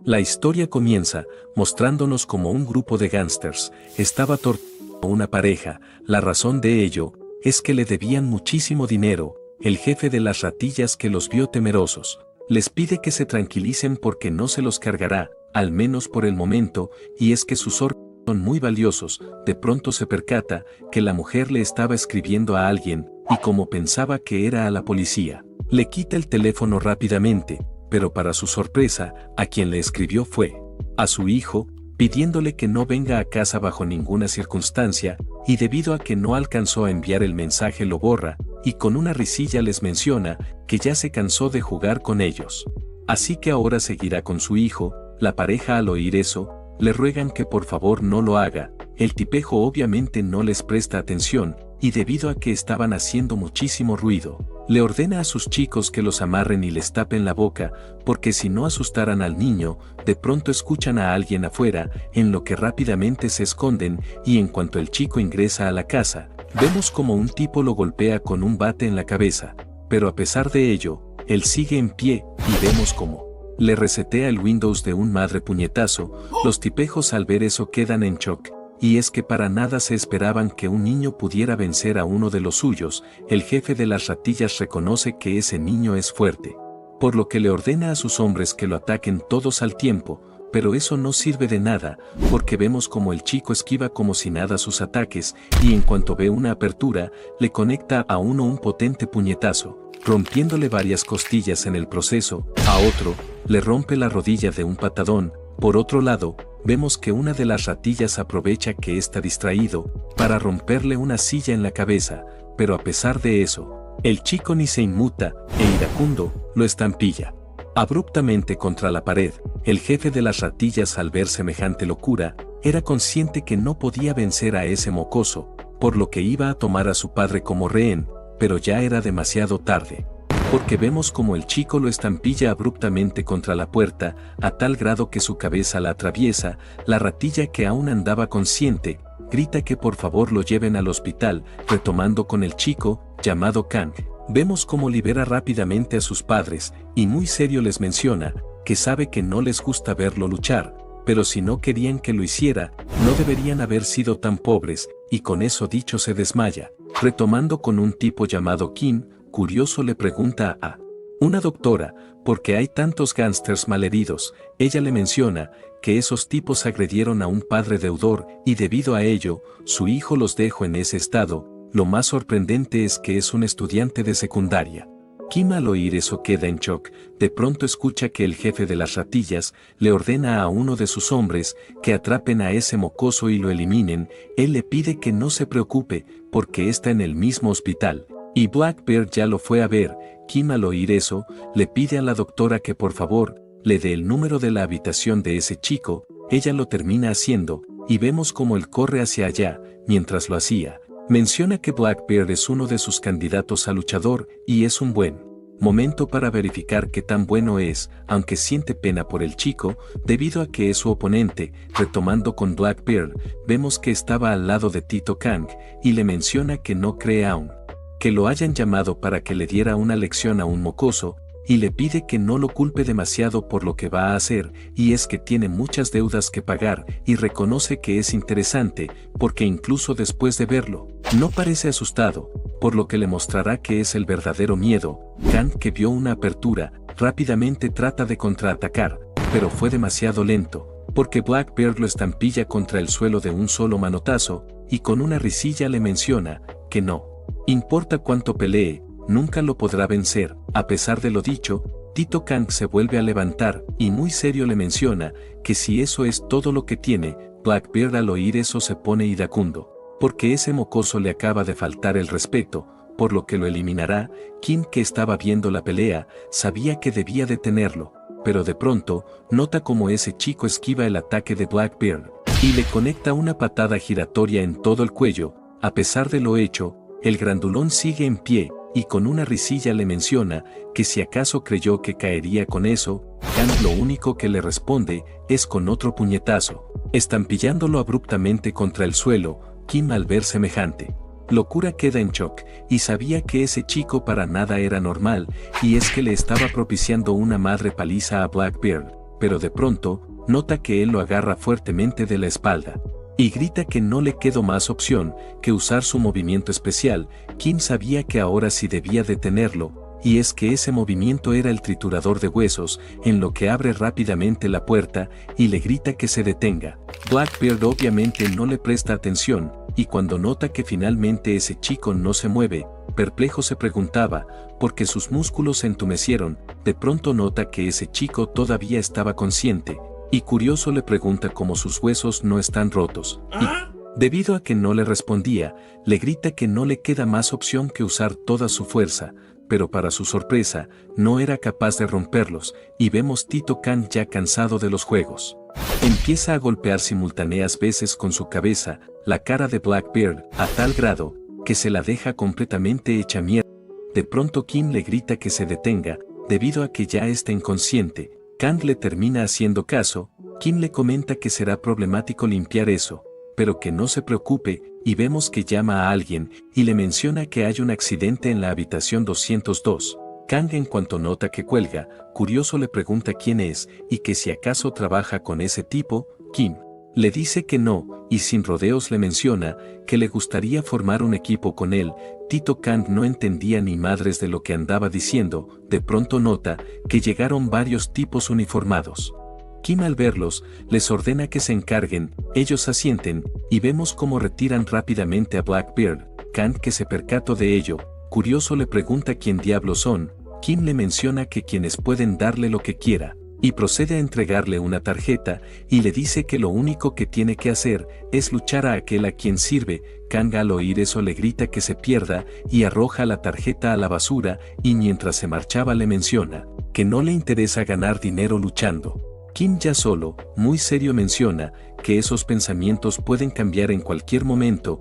La historia comienza mostrándonos como un grupo de gángsters estaba torturando a una pareja. La razón de ello es que le debían muchísimo dinero. El jefe de las ratillas, que los vio temerosos, les pide que se tranquilicen porque no se los cargará, al menos por el momento, y es que sus órganos son muy valiosos. De pronto se percata que la mujer le estaba escribiendo a alguien, y como pensaba que era a la policía, le quita el teléfono rápidamente, pero para su sorpresa, a quien le escribió fue a su hijo, pidiéndole que no venga a casa bajo ninguna circunstancia, y debido a que no alcanzó a enviar el mensaje lo borra, y con una risilla les menciona que ya se cansó de jugar con ellos. Así que ahora seguirá con su hijo. La pareja, al oír eso, le ruegan que por favor no lo haga. El tipejo obviamente no les presta atención, y debido a que estaban haciendo muchísimo ruido, le ordena a sus chicos que los amarren y les tapen la boca, porque si no asustaran al niño. De pronto escuchan a alguien afuera, en lo que rápidamente se esconden, y en cuanto el chico ingresa a la casa, vemos como un tipo lo golpea con un bate en la cabeza, pero a pesar de ello, él sigue en pie, y vemos como le resetea el Windows de un madre puñetazo. Los tipejos al ver eso quedan en shock, y es que para nada se esperaban que un niño pudiera vencer a uno de los suyos. El jefe de las ratillas reconoce que ese niño es fuerte, por lo que le ordena a sus hombres que lo ataquen todos al tiempo, pero eso no sirve de nada, porque vemos como el chico esquiva como si nada sus ataques, y en cuanto ve una apertura, le conecta a uno un potente puñetazo, rompiéndole varias costillas en el proceso. A otro, le rompe la rodilla de un patadón. Por otro lado, vemos que una de las ratillas aprovecha que está distraído para romperle una silla en la cabeza, pero a pesar de eso, el chico ni se inmuta, e iracundo, lo estampilla abruptamente contra la pared. El jefe de las ratillas, al ver semejante locura, era consciente que no podía vencer a ese mocoso, por lo que iba a tomar a su padre como rehén, pero ya era demasiado tarde, porque vemos como el chico lo estampilla abruptamente contra la puerta, a tal grado que su cabeza la atraviesa. La ratilla, que aún andaba consciente, grita que por favor lo lleven al hospital. Retomando con el chico, llamado Kang, vemos cómo libera rápidamente a sus padres, y muy serio les menciona que sabe que no les gusta verlo luchar, pero si no querían que lo hiciera, no deberían haber sido tan pobres, y con eso dicho se desmaya. Retomando con un tipo llamado Kim, curioso, le pregunta a una doctora por qué hay tantos gángsters malheridos. Ella le menciona que esos tipos agredieron a un padre deudor, y debido a ello, su hijo los dejó en ese estado. Lo más sorprendente es que es un estudiante de secundaria. Kim, al oír eso, queda en shock. De pronto escucha que el jefe de las ratillas le ordena a uno de sus hombres que atrapen a ese mocoso y lo eliminen. Él le pide que no se preocupe, porque está en el mismo hospital, y Blackbeard ya lo fue a ver. Kim, al oír eso, le pide a la doctora que por favor le dé el número de la habitación de ese chico. Ella lo termina haciendo, y vemos como él corre hacia allá. Mientras lo hacía, menciona que Blackbeard es uno de sus candidatos a luchador, y es un buen momento para verificar qué tan bueno es, aunque siente pena por el chico, debido a que es su oponente. Retomando con Blackbeard, vemos que estaba al lado de Tito Kang, y le menciona que no cree aún que lo hayan llamado para que le diera una lección a un mocoso, y le pide que no lo culpe demasiado por lo que va a hacer, y es que tiene muchas deudas que pagar, y reconoce que es interesante, porque incluso después de verlo, no parece asustado, por lo que le mostrará que es el verdadero miedo. Kang, que vio una apertura, rápidamente trata de contraatacar, pero fue demasiado lento, porque Blackbeard lo estampilla contra el suelo de un solo manotazo, y con una risilla le menciona que no importa cuánto pelee, nunca lo podrá vencer. A pesar de lo dicho, Tito Kang se vuelve a levantar, y muy serio le menciona que si eso es todo lo que tiene. Blackbeard, al oír eso, se pone iracundo, porque ese mocoso le acaba de faltar el respeto, por lo que lo eliminará. Kim, que estaba viendo la pelea, sabía que debía detenerlo, pero de pronto nota como ese chico esquiva el ataque de Blackbeard, y le conecta una patada giratoria en todo el cuello. A pesar de lo hecho, el grandulón sigue en pie, y con una risilla le menciona que si acaso creyó que caería con eso. Kang lo único que le responde es con otro puñetazo, estampillándolo abruptamente contra el suelo. Kim, al ver semejante locura, queda en shock, y sabía que ese chico para nada era normal, y es que le estaba propiciando una madre paliza a Blackbeard. pero de pronto, nota que él lo agarra fuertemente de la espalda. Y grita que no le quedó más opción que usar su movimiento especial. Kim sabía que ahora sí debía detenerlo, y es que ese movimiento era el triturador de huesos, en lo que abre rápidamente la puerta y le grita que se detenga. Blackbeard obviamente no le presta atención, y cuando nota que finalmente ese chico no se mueve, perplejo se preguntaba, porque sus músculos se entumecieron, de pronto nota que ese chico todavía estaba consciente, y curioso le pregunta cómo sus huesos no están rotos, y, debido a que no le respondía, le grita que no le queda más opción que usar toda su fuerza, pero para su sorpresa, no era capaz de romperlos, y vemos Tito Kang ya cansado de los juegos. Empieza a golpear simultáneas veces con su cabeza la cara de Blackbeard, a tal grado, que se la deja completamente hecha mierda. De pronto Kim le grita que se detenga, debido a que ya está inconsciente. Kang le termina haciendo caso. Kim le comenta que será problemático limpiar eso, pero que no se preocupe, y vemos que llama a alguien, y le menciona que hay un accidente en la habitación 202. Kang en cuanto nota que cuelga, curioso le pregunta quién es, y que si acaso trabaja con ese tipo. Kim le dice que no, y sin rodeos le menciona que le gustaría formar un equipo con él. Tito Kang no entendía ni madres de lo que andaba diciendo. De pronto nota que llegaron varios tipos uniformados. Kim al verlos, les ordena que se encarguen, ellos asienten, y vemos cómo retiran rápidamente a Blackbeard. Kang, que se percató de ello, curioso le pregunta quién diablos son. Kim le menciona que quienes pueden darle lo que quiera, y procede a entregarle una tarjeta, y le dice que lo único que tiene que hacer es luchar a aquel a quien sirve. Kang al oír eso le grita que se pierda, y arroja la tarjeta a la basura, y mientras se marchaba le menciona que no le interesa ganar dinero luchando. Kim ya solo, muy serio menciona que esos pensamientos pueden cambiar en cualquier momento.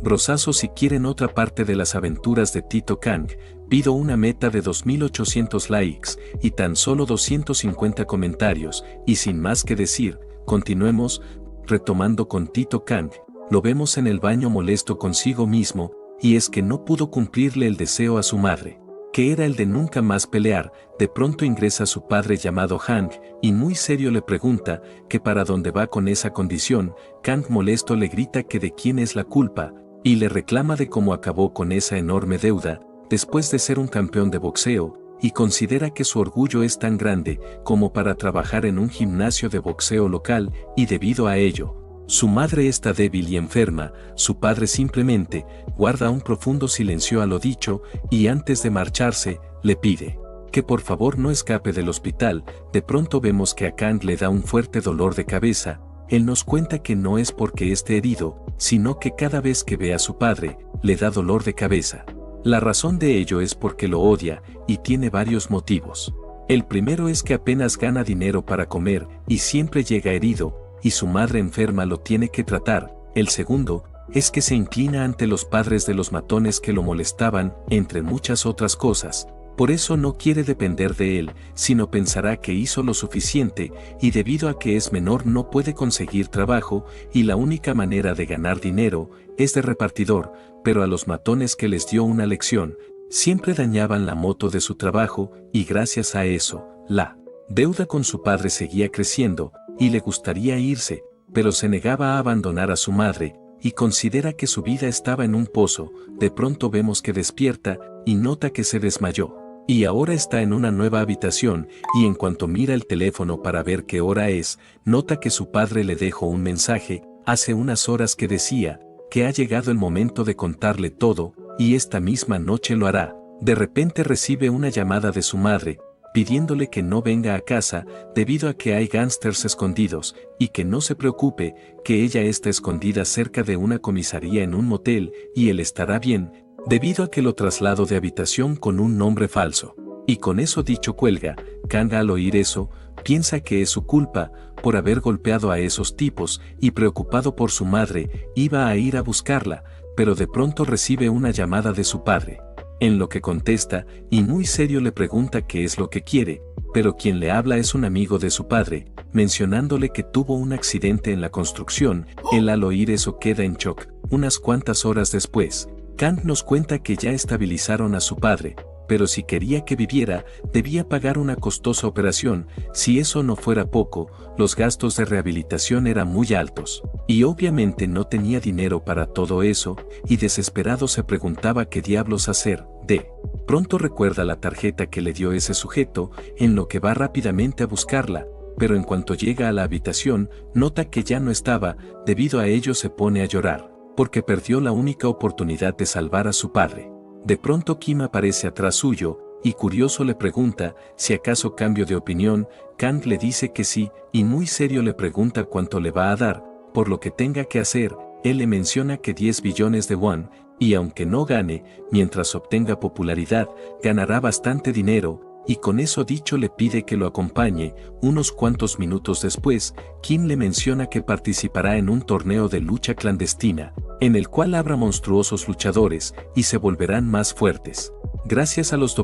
Brosazo, si quieren otra parte de las aventuras de Tito Kang, pido una meta de 2800 likes y tan solo 250 comentarios, y sin más que decir, continuemos. Retomando con Tito Kang, lo vemos en el baño molesto consigo mismo, y es que no pudo cumplirle el deseo a su madre, que era el de nunca más pelear. De pronto ingresa su padre llamado Hank, y muy serio le pregunta que para dónde va con esa condición. Kang molesto le grita que de quién es la culpa, y le reclama de cómo acabó con esa enorme deuda, después de ser un campeón de boxeo, y considera que su orgullo es tan grande como para trabajar en un gimnasio de boxeo local, y debido a ello, su madre está débil y enferma. Su padre simplemente guarda un profundo silencio a lo dicho, y antes de marcharse, le pide que por favor no escape del hospital. De pronto vemos que a Kang le da un fuerte dolor de cabeza. Él nos cuenta que no es porque esté herido, sino que cada vez que ve a su padre, le da dolor de cabeza. La razón de ello es porque lo odia, y tiene varios motivos. El primero es que apenas gana dinero para comer, y siempre llega herido, y su madre enferma lo tiene que tratar. El segundo es que se inclina ante los padres de los matones que lo molestaban, entre muchas otras cosas. Por eso no quiere depender de él, sino pensará que hizo lo suficiente, y debido a que es menor no puede conseguir trabajo, y la única manera de ganar dinero es de repartidor. Pero a los matones que les dio una lección, siempre dañaban la moto de su trabajo, y gracias a eso, la deuda con su padre seguía creciendo, y le gustaría irse, pero se negaba a abandonar a su madre, y considera que su vida estaba en un pozo. De pronto vemos que despierta, y nota que se desmayó, y ahora está en una nueva habitación, y en cuanto mira el teléfono para ver qué hora es, nota que su padre le dejó un mensaje, hace unas horas, que decía que ha llegado el momento de contarle todo, y esta misma noche lo hará. De repente recibe una llamada de su madre, pidiéndole que no venga a casa debido a que hay gángsters escondidos, y que no se preocupe, que ella está escondida cerca de una comisaría en un motel, y él estará bien, debido a que lo traslado de habitación con un nombre falso. Y con eso dicho cuelga. Kang al oír eso, piensa que es su culpa, por haber golpeado a esos tipos, y preocupado por su madre, iba a ir a buscarla, pero de pronto recibe una llamada de su padre, en lo que contesta, y muy serio le pregunta qué es lo que quiere, pero quien le habla es un amigo de su padre, mencionándole que tuvo un accidente en la construcción. Él al oír eso queda en shock. Unas cuantas horas después, Kang nos cuenta que ya estabilizaron a su padre, pero si quería que viviera, debía pagar una costosa operación. Si eso no fuera poco, los gastos de rehabilitación eran muy altos. Y obviamente no tenía dinero para todo eso, y desesperado se preguntaba qué diablos hacer. De pronto recuerda la tarjeta que le dio ese sujeto, en lo que va rápidamente a buscarla, pero en cuanto llega a la habitación, nota que ya no estaba. Debido a ello se pone a llorar, porque perdió la única oportunidad de salvar a su padre. De pronto Kim aparece atrás suyo, y curioso le pregunta si acaso cambio de opinión. Kang le dice que sí, y muy serio le pregunta cuánto le va a dar, por lo que tenga que hacer. Él le menciona que 10 billones de won, y aunque no gane, mientras obtenga popularidad, ganará bastante dinero, y con eso dicho le pide que lo acompañe. Unos cuantos minutos después, Kim le menciona que participará en un torneo de lucha clandestina, en el cual habrá monstruosos luchadores, y se volverán más fuertes. Gracias a los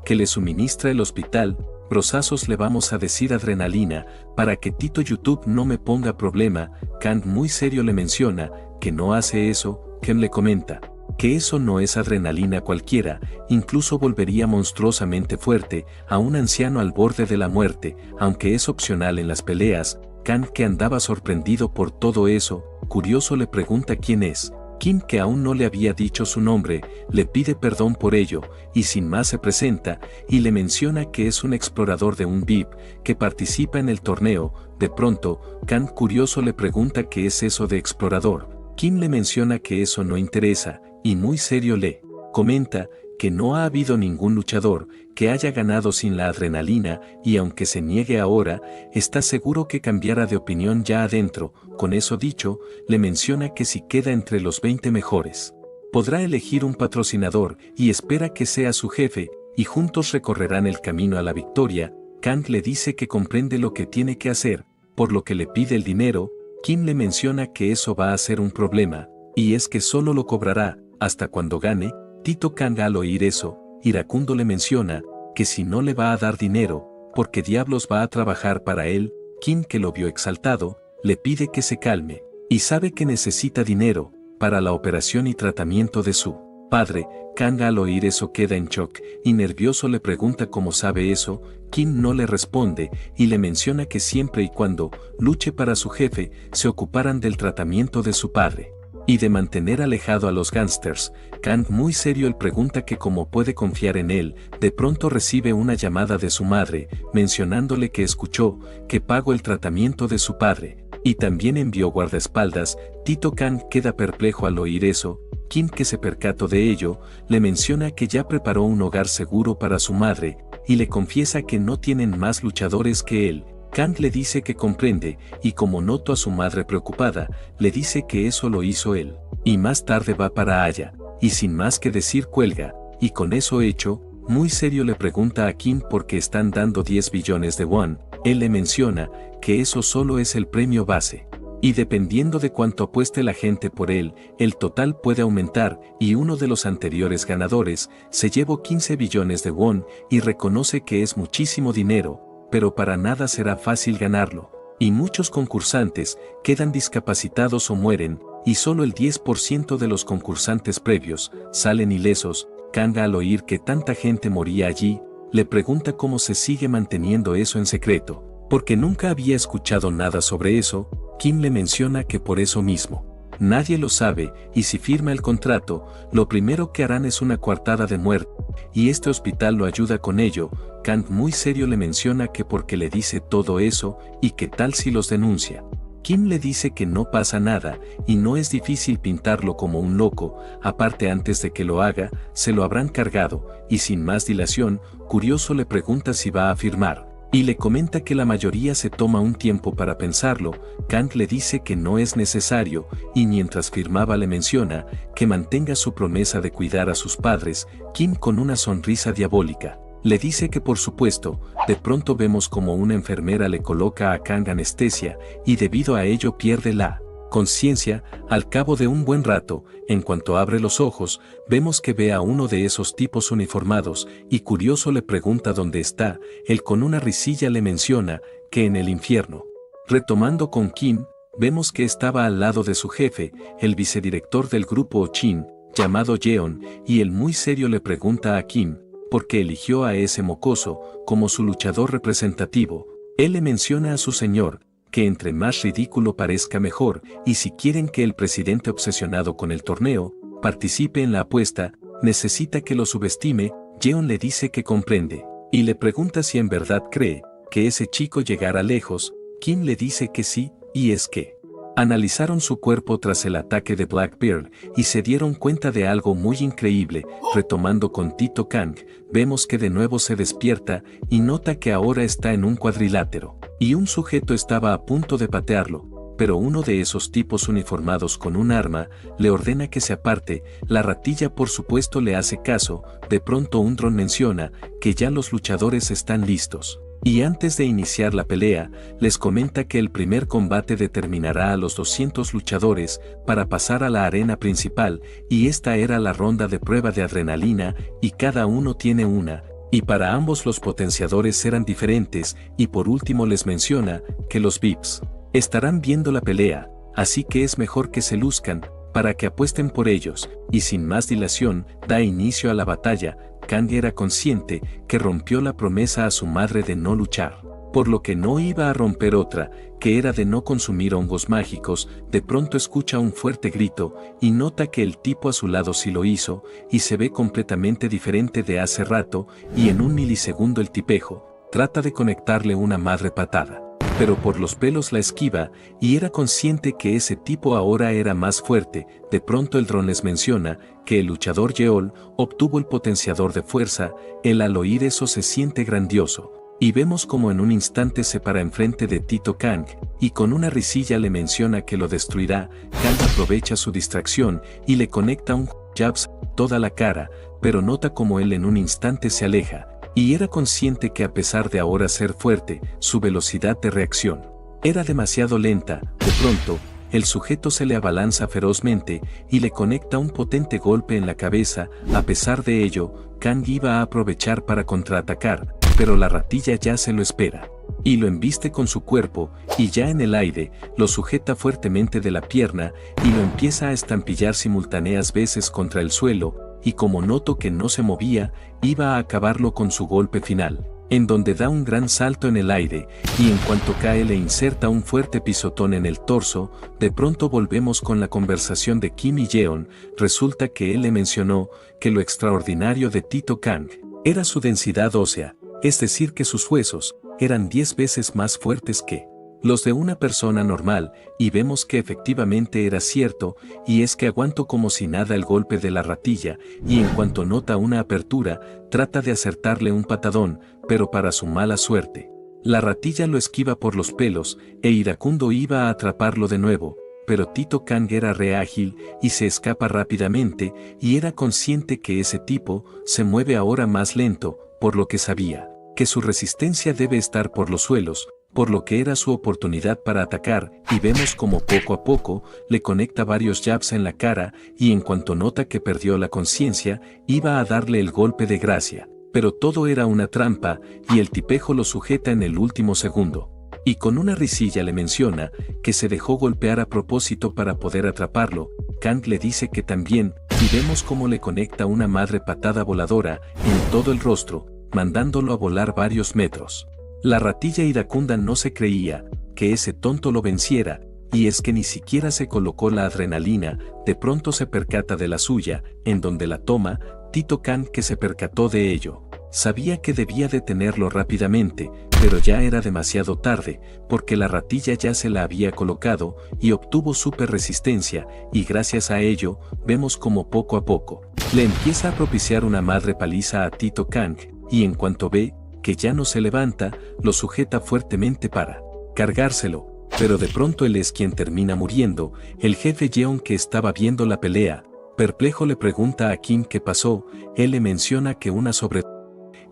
que le suministra el hospital, brozazos le vamos a decir adrenalina, para que Tito YouTube no me ponga problema. Kang muy serio le menciona que no hace eso. Kim le comenta que eso no es adrenalina cualquiera, incluso volvería monstruosamente fuerte a un anciano al borde de la muerte, aunque es opcional en las peleas. Kang, que andaba sorprendido por todo eso, curioso le pregunta quién es. Kim, que aún no le había dicho su nombre, le pide perdón por ello, y sin más se presenta, y le menciona que es un explorador de un VIP, que participa en el torneo. De pronto, Kang curioso le pregunta qué es eso de explorador. Kim le menciona que eso no interesa, y muy serio le comenta que no ha habido ningún luchador que haya ganado sin la adrenalina, y aunque se niegue ahora, está seguro que cambiará de opinión ya adentro. Con eso dicho, le menciona que si queda entre los 20 mejores, podrá elegir un patrocinador, y espera que sea su jefe, y juntos recorrerán el camino a la victoria. Kang le dice que comprende lo que tiene que hacer, por lo que le pide el dinero. Kim le menciona que eso va a ser un problema, y es que solo lo cobrará hasta cuando gane. Tito Kang, al oír eso, iracundo le menciona que si no le va a dar dinero, porque diablos va a trabajar para él. Kim, que lo vio exaltado, le pide que se calme, y sabe que necesita dinero para la operación y tratamiento de su padre. Kang, al oír eso, queda en shock y nervioso le pregunta cómo sabe eso. Kim no le responde y le menciona que siempre y cuando luche para su jefe, se ocuparán del tratamiento de su padre y de mantener alejado a los gángsters. Kang muy serio le pregunta que cómo puede confiar en él. De pronto recibe una llamada de su madre, mencionándole que escuchó que pagó el tratamiento de su padre, y también envió guardaespaldas. Tito Kang queda perplejo al oír eso. Kim, que se percató de ello, le menciona que ya preparó un hogar seguro para su madre, y le confiesa que no tienen más luchadores que él. Kang le dice que comprende, y como notó a su madre preocupada, le dice que eso lo hizo él, y más tarde va para allá, y sin más que decir cuelga, y con eso hecho, muy serio le pregunta a Kim por qué están dando 10 billones de won. Él le menciona que eso solo es el premio base, y dependiendo de cuánto apueste la gente por él, el total puede aumentar, y uno de los anteriores ganadores se llevó 15 billones de won, y reconoce que es muchísimo dinero, pero para nada será fácil ganarlo, y muchos concursantes quedan discapacitados o mueren, y solo el 10% de los concursantes previos salen ilesos. Kang, al oír que tanta gente moría allí, le pregunta cómo se sigue manteniendo eso en secreto, porque nunca había escuchado nada sobre eso. Kim le menciona que por eso mismo nadie lo sabe, y si firma el contrato, lo primero que harán es una coartada de muerte, y este hospital lo ayuda con ello. Kang muy serio le menciona que porque le dice todo eso, y que tal si los denuncia. Kim le dice que no pasa nada, y no es difícil pintarlo como un loco. Aparte, antes de que lo haga, se lo habrán cargado, y sin más dilación, curioso le pregunta si va a firmar, y le comenta que la mayoría se toma un tiempo para pensarlo. Kang le dice que no es necesario, y mientras firmaba le menciona que mantenga su promesa de cuidar a sus padres. Kim, con una sonrisa diabólica, le dice que por supuesto. De pronto vemos como una enfermera le coloca a Kang anestesia, y debido a ello pierde la conciencia. Al cabo de un buen rato, en cuanto abre los ojos, vemos que ve a uno de esos tipos uniformados, y curioso le pregunta dónde está. Él, con una risilla, le menciona que en el infierno. Retomando con Kim, vemos que estaba al lado de su jefe, el vicedirector del grupo Ochin, llamado Yeon, y él muy serio le pregunta a Kim porque eligió a ese mocoso como su luchador representativo. Él le menciona a su señor que entre más ridículo parezca mejor, y si quieren que el presidente obsesionado con el torneo participe en la apuesta, necesita que lo subestime. Jeon le dice que comprende, y le pregunta si en verdad cree que ese chico llegará lejos. Kim le dice que sí, y es que analizaron su cuerpo tras el ataque de Blackbeard y se dieron cuenta de algo muy increíble. Retomando con Tito Kang, vemos que de nuevo se despierta y nota que ahora está en un cuadrilátero, y un sujeto estaba a punto de patearlo, pero uno de esos tipos uniformados con un arma le ordena que se aparte. La ratilla por supuesto le hace caso. De pronto un dron menciona que ya los luchadores están listos. Y antes de iniciar la pelea, les comenta que el primer combate determinará a los 200 luchadores para pasar a la arena principal, y esta era la ronda de prueba de adrenalina, y cada uno tiene una, y para ambos los potenciadores eran diferentes, y por último les menciona que los VIPs estarán viendo la pelea, así que es mejor que se luzcan, para que apuesten por ellos, y sin más dilación, da inicio a la batalla. Kang era consciente que rompió la promesa a su madre de no luchar, por lo que no iba a romper otra, que era de no consumir hongos mágicos. De pronto escucha un fuerte grito, y nota que el tipo a su lado sí lo hizo, y se ve completamente diferente de hace rato, y en un milisegundo el tipejo trata de conectarle una madre patada, pero por los pelos la esquiva, y era consciente que ese tipo ahora era más fuerte. De pronto el dron les menciona que el luchador Yeol obtuvo el potenciador de fuerza. Él al oír eso se siente grandioso, y vemos como en un instante se para enfrente de Tito Kang, y con una risilla le menciona que lo destruirá. Kang aprovecha su distracción y le conecta un jabs toda la cara, pero nota como él en un instante se aleja, y era consciente que a pesar de ahora ser fuerte, su velocidad de reacción era demasiado lenta. De pronto, el sujeto se le abalanza ferozmente y le conecta un potente golpe en la cabeza. A pesar de ello, Kang iba a aprovechar para contraatacar, pero la ratilla ya se lo espera, y lo embiste con su cuerpo, y ya en el aire, lo sujeta fuertemente de la pierna, y lo empieza a estampillar simultáneas veces contra el suelo, y como notó que no se movía, iba a acabarlo con su golpe final, en donde da un gran salto en el aire, y en cuanto cae le inserta un fuerte pisotón en el torso. De pronto volvemos con la conversación de Kim y Jeon. Resulta que él le mencionó que lo extraordinario de Tito Kang era su densidad ósea, es decir que sus huesos eran 10 veces más fuertes que los de una persona normal, y vemos que efectivamente era cierto, y es que aguantó como si nada el golpe de la ratilla, y en cuanto nota una apertura, trata de acertarle un patadón, pero para su mala suerte, la ratilla lo esquiva por los pelos, e iracundo iba a atraparlo de nuevo, pero Tito Kang era re ágil y se escapa rápidamente, y era consciente que ese tipo se mueve ahora más lento, por lo que sabía que su resistencia debe estar por los suelos, por lo que era su oportunidad para atacar, y vemos como poco a poco le conecta varios jabs en la cara, y en cuanto nota que perdió la conciencia, iba a darle el golpe de gracia, pero todo era una trampa, y el tipejo lo sujeta en el último segundo, y con una risilla le menciona que se dejó golpear a propósito para poder atraparlo. Kang le dice que también, y vemos cómo le conecta una madre patada voladora en todo el rostro, mandándolo a volar varios metros. La ratilla iracunda no se creía que ese tonto lo venciera, y es que ni siquiera se colocó la adrenalina. De pronto se percata de la suya, en donde la toma. Tito Kang, que se percató de ello, sabía que debía detenerlo rápidamente, pero ya era demasiado tarde, porque la ratilla ya se la había colocado, y obtuvo súper resistencia, y gracias a ello, vemos como poco a poco le empieza a propiciar una madre paliza a Tito Kang, y en cuanto ve que ya no se levanta, lo sujeta fuertemente para cargárselo, pero de pronto él es quien termina muriendo. El jefe Jeon, que estaba viendo la pelea, perplejo le pregunta a Kim qué pasó. Él le menciona que una sobredosis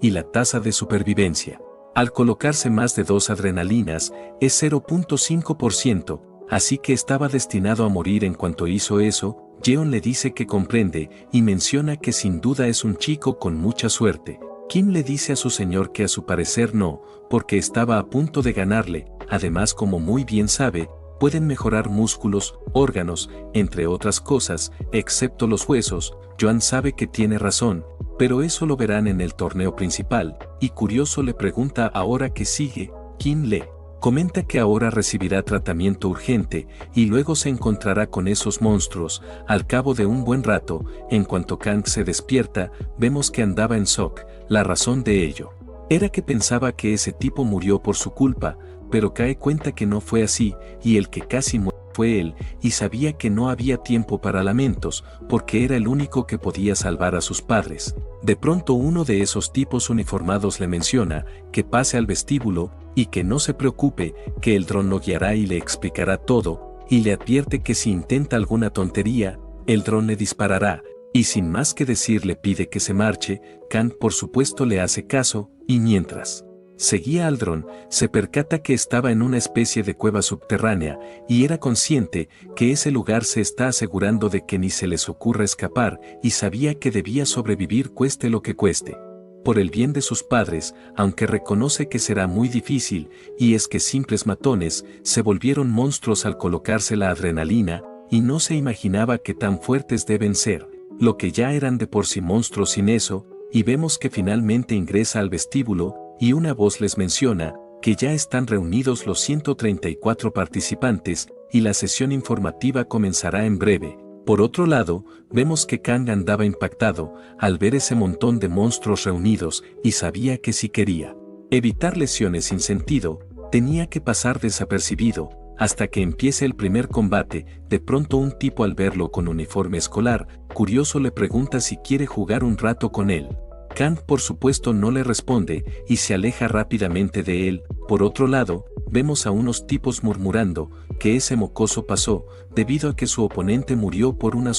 y la tasa de supervivencia al colocarse más de 2 adrenalinas es 0.5%, así que estaba destinado a morir. En cuanto hizo eso, Jeon le dice que comprende y menciona que sin duda es un chico con mucha suerte. Kim le dice a su señor que a su parecer no, porque estaba a punto de ganarle. Además, como muy bien sabe, pueden mejorar músculos, órganos, entre otras cosas, excepto los huesos. Joan sabe que tiene razón, pero eso lo verán en el torneo principal, y curioso le pregunta ahora qué sigue. Kim le comenta que ahora recibirá tratamiento urgente y luego se encontrará con esos monstruos. Al cabo de un buen rato, en cuanto Kang se despierta, vemos que andaba en shock. La razón de ello era que pensaba que ese tipo murió por su culpa, pero cae cuenta que no fue así, y el que casi murió fue él, y sabía que no había tiempo para lamentos, porque era el único que podía salvar a sus padres. De pronto uno de esos tipos uniformados le menciona que pase al vestíbulo, y que no se preocupe, que el dron lo guiará y le explicará todo, y le advierte que si intenta alguna tontería, el dron le disparará, y sin más que decir le pide que se marche. Kang por supuesto le hace caso, y mientras seguía al dron, se percata que estaba en una especie de cueva subterránea, y era consciente que ese lugar se está asegurando de que ni se les ocurra escapar, y sabía que debía sobrevivir cueste lo que cueste. Por el bien de sus padres, aunque reconoce que será muy difícil, y es que simples matones se volvieron monstruos al colocarse la adrenalina, y no se imaginaba que tan fuertes deben ser, lo que ya eran de por sí monstruos sin eso, y vemos que finalmente ingresa al vestíbulo, y una voz les menciona que ya están reunidos los 134 participantes, y la sesión informativa comenzará en breve. Por otro lado, vemos que Kang andaba impactado al ver ese montón de monstruos reunidos, y sabía que si quería evitar lesiones sin sentido, tenía que pasar desapercibido, hasta que empiece el primer combate. De pronto un tipo al verlo con uniforme escolar, curioso le pregunta si quiere jugar un rato con él. Kang por supuesto no le responde, y se aleja rápidamente de él. Por otro lado, vemos a unos tipos murmurando que ese mocoso pasó, debido a que su oponente murió por una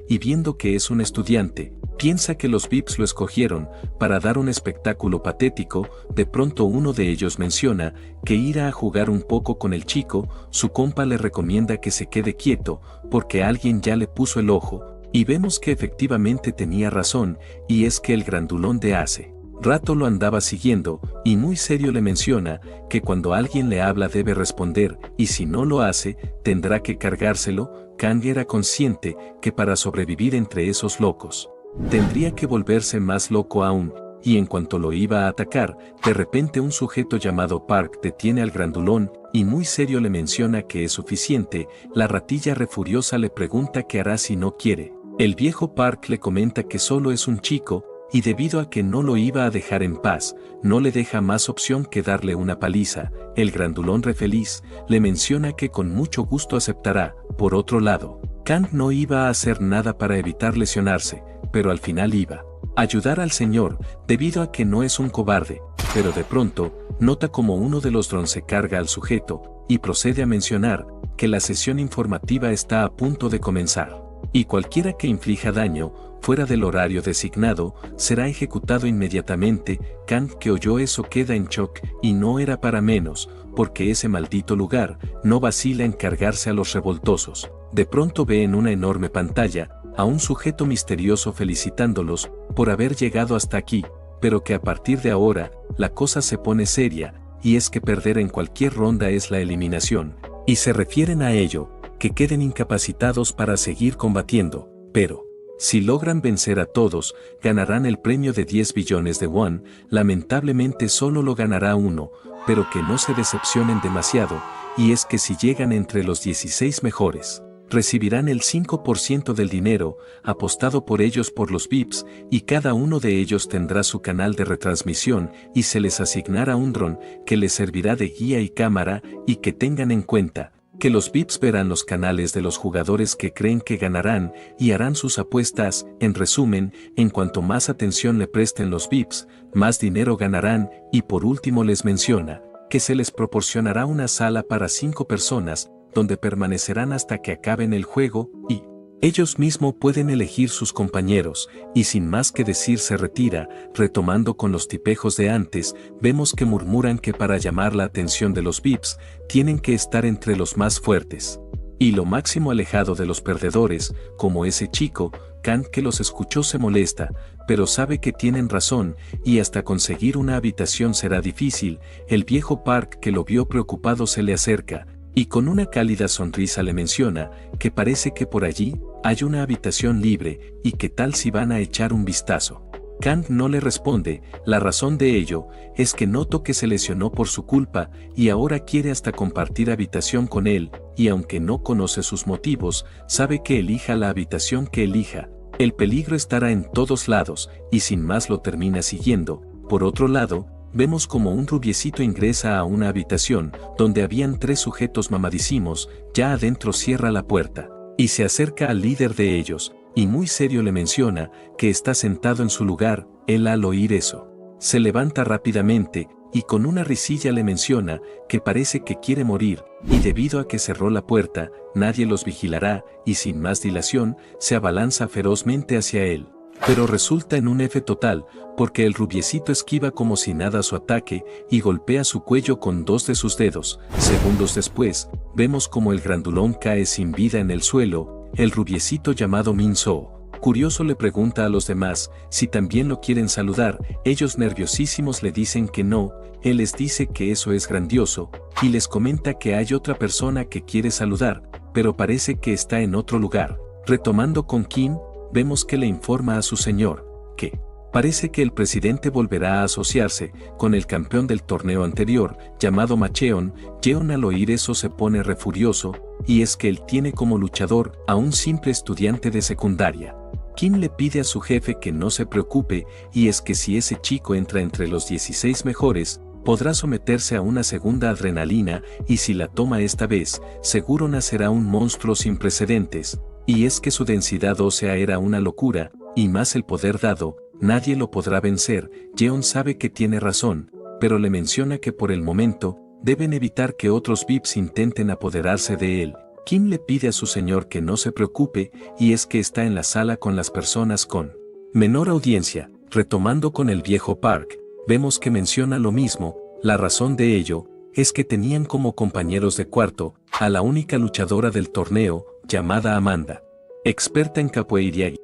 y viendo que es un estudiante, piensa que los VIPs lo escogieron para dar un espectáculo patético. De pronto uno de ellos menciona que irá a jugar un poco con el chico. Su compa le recomienda que se quede quieto, porque alguien ya le puso el ojo, y vemos que efectivamente tenía razón, y es que el grandulón de hace rato lo andaba siguiendo, y muy serio le menciona que cuando alguien le habla debe responder, y si no lo hace, tendrá que cargárselo. Kang era consciente que para sobrevivir entre esos locos, tendría que volverse más loco aún, y en cuanto lo iba a atacar, de repente un sujeto llamado Park detiene al grandulón, y muy serio le menciona que es suficiente. La ratilla refuriosa le pregunta qué hará si no quiere. El viejo Park le comenta que solo es un chico, y debido a que no lo iba a dejar en paz, no le deja más opción que darle una paliza. El grandulón refeliz le menciona que con mucho gusto aceptará. Por otro lado, Kang no iba a hacer nada para evitar lesionarse, pero al final iba a ayudar al señor, debido a que no es un cobarde. Pero de pronto, nota como uno de los drones se carga al sujeto, y procede a mencionar que la sesión informativa está a punto de comenzar, y cualquiera que inflija daño fuera del horario designado será ejecutado inmediatamente. Kang, que oyó eso, queda en shock, y no era para menos, porque ese maldito lugar no vacila en cargarse a los revoltosos. De pronto ve en una enorme pantalla a un sujeto misterioso felicitándolos por haber llegado hasta aquí, pero que a partir de ahora la cosa se pone seria, y es que perder en cualquier ronda es la eliminación, y se refieren a ello, que queden incapacitados para seguir combatiendo, pero si logran vencer a todos, ganarán el premio de 10 billones de won. Lamentablemente solo lo ganará uno, pero que no se decepcionen demasiado, y es que si llegan entre los 16 mejores, recibirán el 5% del dinero apostado por ellos por los VIPs, y cada uno de ellos tendrá su canal de retransmisión, y se les asignará un dron que les servirá de guía y cámara. Y que tengan en cuenta que los VIPs verán los canales de los jugadores que creen que ganarán y harán sus apuestas. En resumen, en cuanto más atención le presten los VIPs, más dinero ganarán. Y por último les menciona que se les proporcionará una sala para 5 personas, donde permanecerán hasta que acaben el juego, y ellos mismos pueden elegir sus compañeros. Y sin más que decir se retira. Retomando con los tipejos de antes, vemos que murmuran que para llamar la atención de los VIPs, tienen que estar entre los más fuertes y lo máximo alejado de los perdedores, como ese chico. Kang, que los escuchó, se molesta, pero sabe que tienen razón, y hasta conseguir una habitación será difícil. El viejo Park, que lo vio preocupado, se le acerca Y con una cálida sonrisa le menciona que parece que por allí hay una habitación libre y que tal si van a echar un vistazo. Kang no le responde, la razón de ello es que notó que se lesionó por su culpa y ahora quiere hasta compartir habitación con él, y aunque no conoce sus motivos, sabe que elija la habitación que elija, el peligro estará en todos lados, y sin más lo termina siguiendo. Por otro lado, vemos como un rubiecito ingresa a una habitación donde habían 3 sujetos mamadísimos, ya adentro cierra la puerta, y se acerca al líder de ellos, y muy serio le menciona que está sentado en su lugar. Él al oír eso, se levanta rápidamente, y con una risilla le menciona que parece que quiere morir, y debido a que cerró la puerta, nadie los vigilará, y sin más dilación, se abalanza ferozmente hacia él. Pero resulta en un F total, porque el rubiecito esquiva como si nada su ataque, y golpea su cuello con 2 de sus dedos. Segundos después, vemos como el grandulón cae sin vida en el suelo. El rubiecito llamado Min-soo, curioso, le pregunta a los demás si también lo quieren saludar. Ellos nerviosísimos le dicen que no. Él les dice que eso es grandioso, y les comenta que hay otra persona que quiere saludar, pero parece que está en otro lugar. Retomando con Kim, vemos que le informa a su señor que parece que el presidente volverá a asociarse con el campeón del torneo anterior, llamado Macheon. Jeon al oír eso se pone refurioso, y es que él tiene como luchador a un simple estudiante de secundaria. Kim le pide a su jefe que no se preocupe, y es que si ese chico entra entre los 16 mejores, podrá someterse a una segunda adrenalina, y si la toma esta vez, seguro nacerá un monstruo sin precedentes. Y es que su densidad ósea era una locura, y más el poder dado, nadie lo podrá vencer. Jeon sabe que tiene razón, pero le menciona que por el momento, deben evitar que otros VIPs intenten apoderarse de él. Kim le pide a su señor que no se preocupe, y es que está en la sala con las personas con menor audiencia. Retomando con el viejo Park, vemos que menciona lo mismo. La razón de ello es que tenían como compañeros de cuarto a la única luchadora del torneo, llamada Amanda, experta en capoeira y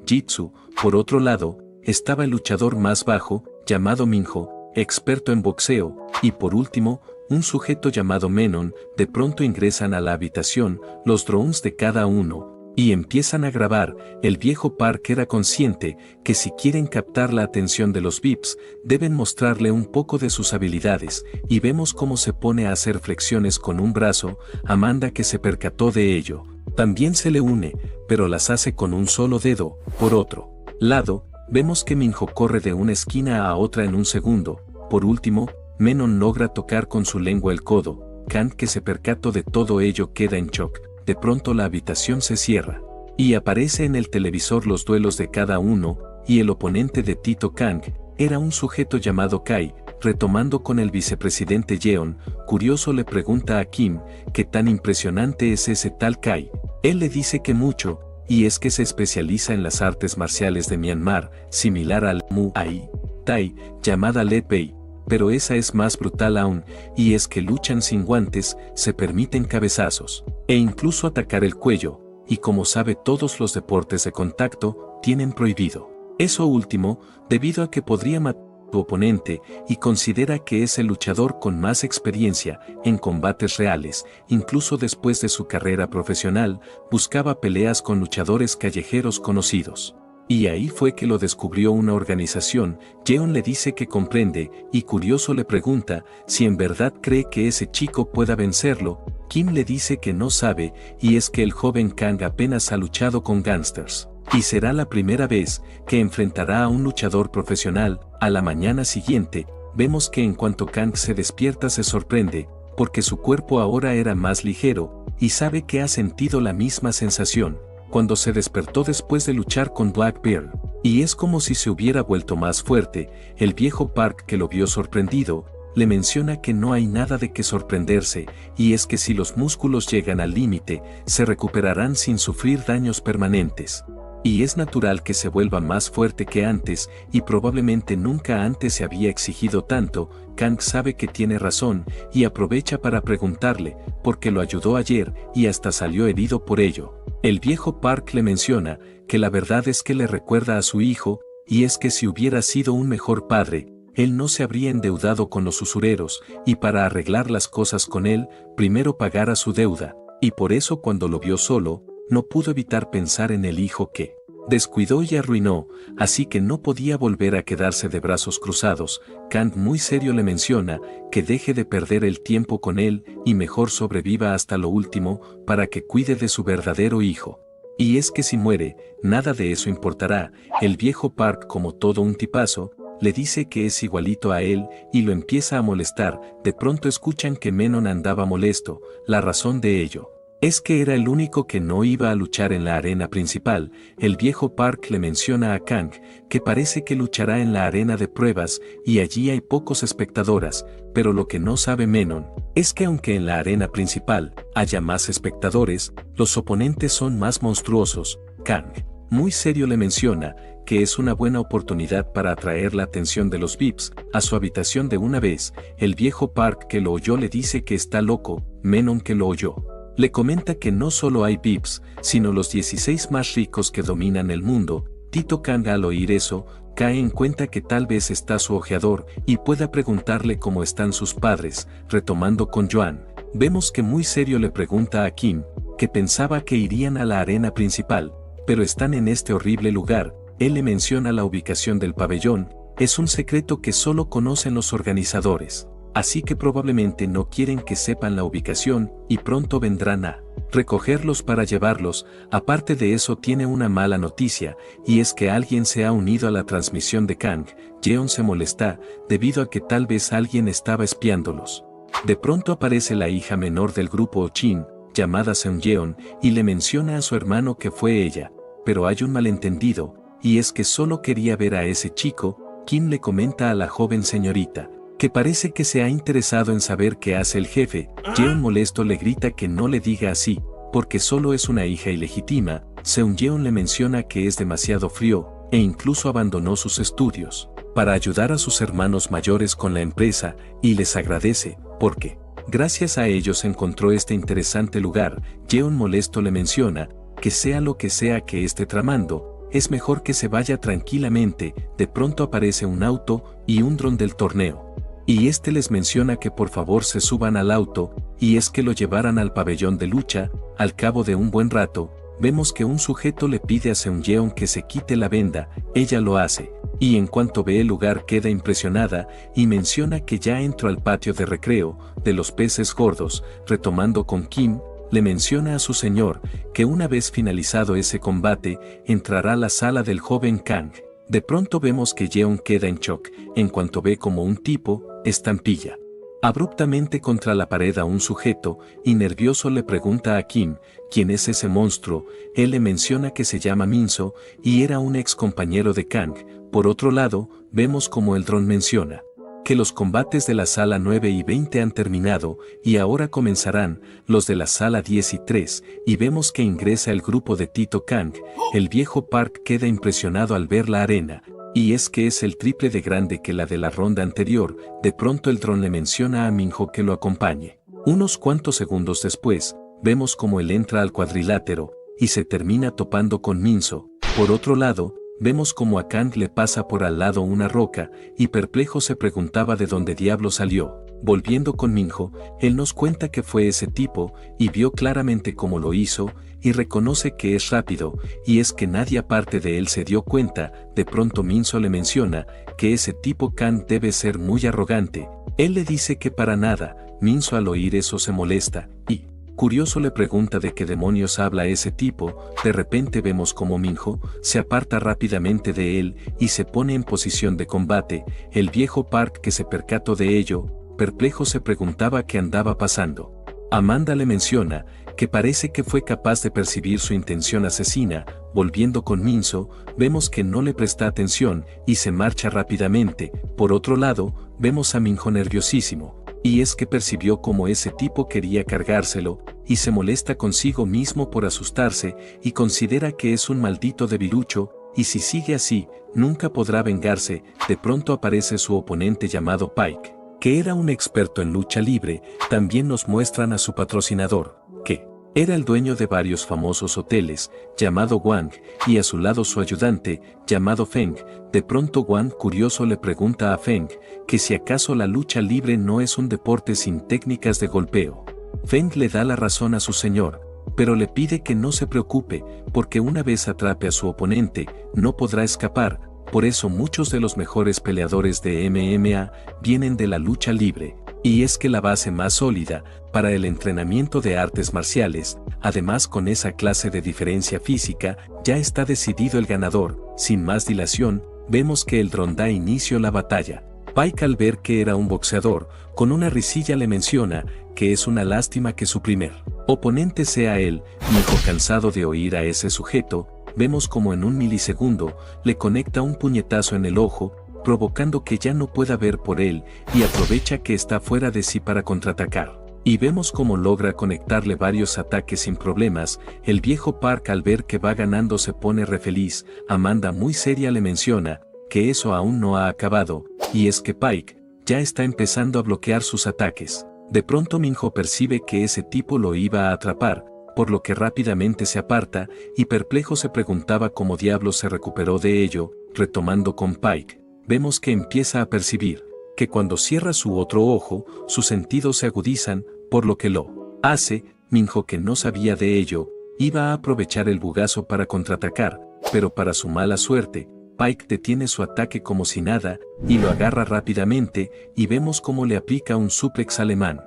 Jitsu. Por otro lado, estaba el luchador más bajo, llamado Minho, experto en boxeo, y por último, un sujeto llamado Menon. De pronto ingresan a la habitación los drones de cada uno, y empiezan a grabar. El viejo Park era consciente que si quieren captar la atención de los VIPs, deben mostrarle un poco de sus habilidades, y vemos cómo se pone a hacer flexiones con un brazo. Amanda, que se percató de ello, también se le une, pero las hace con un solo dedo. Por otro lado, vemos que Minho corre de una esquina a otra en un segundo. Por último, Menon logra tocar con su lengua el codo. Kang, que se percató de todo ello, queda en shock. De pronto la habitación se cierra, y aparece en el televisor los duelos de cada uno, y el oponente de Tito Kang era un sujeto llamado Kai. Retomando con el vicepresidente Jeon, curioso le pregunta a Kim qué tan impresionante es ese tal Kai. Él le dice que mucho, y es que se especializa en las artes marciales de Myanmar, similar al Muay Thai, llamada Le Pei, pero esa es más brutal aún, y es que luchan sin guantes, se permiten cabezazos, e incluso atacar el cuello, y como sabe todos los deportes de contacto, tienen prohibido eso último, debido a que podría matar a su oponente, y considera que es el luchador con más experiencia en combates reales. Incluso después de su carrera profesional, buscaba peleas con luchadores callejeros conocidos. Y ahí fue que lo descubrió una organización. Jeon le dice que comprende, y curioso le pregunta si en verdad cree que ese chico pueda vencerlo. Kim le dice que no sabe, y es que el joven Kang apenas ha luchado con gangsters, y será la primera vez que enfrentará a un luchador profesional. A la mañana siguiente, vemos que en cuanto Kang se despierta se sorprende, porque su cuerpo ahora era más ligero, y sabe que ha sentido la misma sensación cuando se despertó después de luchar con Blackbeard, y es como si se hubiera vuelto más fuerte. El viejo Park, que lo vio sorprendido, le menciona que no hay nada de qué sorprenderse, y es que si los músculos llegan al límite, se recuperarán sin sufrir daños permanentes. Y es natural que se vuelva más fuerte que antes, y probablemente nunca antes se había exigido tanto. Kang sabe que tiene razón, y aprovecha para preguntarle, porque lo ayudó ayer, y hasta salió herido por ello. El viejo Park le menciona que la verdad es que le recuerda a su hijo, y es que si hubiera sido un mejor padre, él no se habría endeudado con los usureros, y para arreglar las cosas con él, primero pagara su deuda, y por eso cuando lo vio solo, no pudo evitar pensar en el hijo que descuidó y arruinó, así que no podía volver a quedarse de brazos cruzados. Kang muy serio le menciona que deje de perder el tiempo con él y mejor sobreviva hasta lo último para que cuide de su verdadero hijo. Y es que si muere, nada de eso importará. El viejo Park, como todo un tipazo, le dice que es igualito a él y lo empieza a molestar. De pronto escuchan que Menon andaba molesto. La razón de ello es que era el único que no iba a luchar en la arena principal. El viejo Park le menciona a Kang que parece que luchará en la arena de pruebas y allí hay pocos espectadores, pero lo que no sabe Menon es que aunque en la arena principal haya más espectadores, los oponentes son más monstruosos. Kang muy serio le menciona que es una buena oportunidad para atraer la atención de los VIPs a su habitación de una vez. El viejo Park que lo oyó le dice que está loco. Menon que lo oyó le comenta que no solo hay VIPs, sino los 16 más ricos que dominan el mundo. Tito Kang al oír eso, cae en cuenta que tal vez está su ojeador y pueda preguntarle cómo están sus padres. Retomando con Joan, vemos que muy serio le pregunta a Kim, que pensaba que irían a la arena principal, pero están en este horrible lugar. Él le menciona la ubicación del pabellón, es un secreto que solo conocen los organizadores. Así que probablemente no quieren que sepan la ubicación y pronto vendrán a recogerlos para llevarlos. Aparte de eso tiene una mala noticia, y es que alguien se ha unido a la transmisión de Kang. Jeon se molesta, debido a que tal vez alguien estaba espiándolos. De pronto aparece la hija menor del grupo Ochin, llamada Seungyeon, y le menciona a su hermano que fue ella, pero hay un malentendido, y es que solo quería ver a ese chico. Kim le comenta a la joven señorita que parece que se ha interesado en saber qué hace el jefe. Jeon molesto le grita que no le diga así, porque solo es una hija ilegítima. Seungyeon le menciona que es demasiado frío, e incluso abandonó sus estudios para ayudar a sus hermanos mayores con la empresa, y les agradece, porque gracias a ellos encontró este interesante lugar. Jeon molesto le menciona que sea lo que sea que esté tramando, es mejor que se vaya tranquilamente. De pronto aparece un auto y un dron del torneo, y este les menciona que por favor se suban al auto, y es que lo llevaran al pabellón de lucha. Al cabo de un buen rato, vemos que un sujeto le pide a Seungyeon que se quite la venda. Ella lo hace, y en cuanto ve el lugar queda impresionada, y menciona que ya entró al patio de recreo de los peces gordos. Retomando con Kim, le menciona a su señor que una vez finalizado ese combate, entrará a la sala del joven Kang. De pronto vemos que Jeon queda en shock en cuanto ve como un tipo estampilla abruptamente contra la pared a un sujeto, y nervioso le pregunta a Kim quién es ese monstruo. Él le menciona que se llama Minso y era un ex compañero de Kang. Por otro lado, vemos como el dron menciona que los combates de la sala 9 y 20 han terminado, y ahora comenzarán los de la sala 10 y 3, y vemos que ingresa el grupo de Tito Kang. El viejo Park queda impresionado al ver la arena, y es que es el triple de grande que la de la ronda anterior. De pronto el dron le menciona a Minho que lo acompañe. Unos cuantos segundos después, vemos como él entra al cuadrilátero, y se termina topando con Minso. Por otro lado, vemos como a Kang le pasa por al lado una roca, y perplejo se preguntaba de dónde diablo salió. Volviendo con Minho, él nos cuenta que fue ese tipo, y vio claramente cómo lo hizo, y reconoce que es rápido, y es que nadie aparte de él se dio cuenta. De pronto Minso le menciona que ese tipo Kang debe ser muy arrogante. Él le dice que para nada. Minso al oír eso se molesta, y curioso le pregunta de qué demonios habla ese tipo. De repente vemos como Minho se aparta rápidamente de él y se pone en posición de combate. El viejo Park, que se percató de ello, perplejo se preguntaba qué andaba pasando. Amanda le menciona que parece que fue capaz de percibir su intención asesina. Volviendo con Minso, vemos que no le presta atención y se marcha rápidamente. Por otro lado, vemos a Minho nerviosísimo, y es que percibió cómo ese tipo quería cargárselo, y se molesta consigo mismo por asustarse, y considera que es un maldito debilucho, y si sigue así, nunca podrá vengarse. De pronto aparece su oponente llamado Pike, que era un experto en lucha libre. También nos muestran a su patrocinador, que Era el dueño de varios famosos hoteles, llamado Wang, y a su lado su ayudante, llamado Feng. De pronto Wang curioso le pregunta a Feng, que si acaso la lucha libre no es un deporte sin técnicas de golpeo. Feng le da la razón a su señor, pero le pide que no se preocupe, porque una vez atrape a su oponente, no podrá escapar. Por eso muchos de los mejores peleadores de MMA vienen de la lucha libre, y es que la base más sólida para el entrenamiento de artes marciales, además con esa clase de diferencia física, ya está decidido el ganador. Sin más dilación, vemos que el dron da inicio a la batalla. Pike, al ver que era un boxeador, con una risilla le menciona que es una lástima que su primer oponente sea él. Minho, cansado de oír a ese sujeto, vemos como en un milisegundo le conecta un puñetazo en el ojo, provocando que ya no pueda ver por él, y aprovecha que está fuera de sí para contraatacar. Y vemos cómo logra conectarle varios ataques sin problemas. El viejo Park, al ver que va ganando, se pone re feliz. Amanda, muy seria, le menciona que eso aún no ha acabado, y es que Pike ya está empezando a bloquear sus ataques. De pronto Minho percibe que ese tipo lo iba a atrapar, por lo que rápidamente se aparta, y perplejo se preguntaba cómo diablos se recuperó de ello. Retomando con Pike, vemos que empieza a percibir que cuando cierra su otro ojo, sus sentidos se agudizan, por lo que lo hace. Minho, que no sabía de ello, iba a aprovechar el bugazo para contraatacar, pero para su mala suerte, Pike detiene su ataque como si nada, y lo agarra rápidamente, y vemos cómo le aplica un suplex alemán,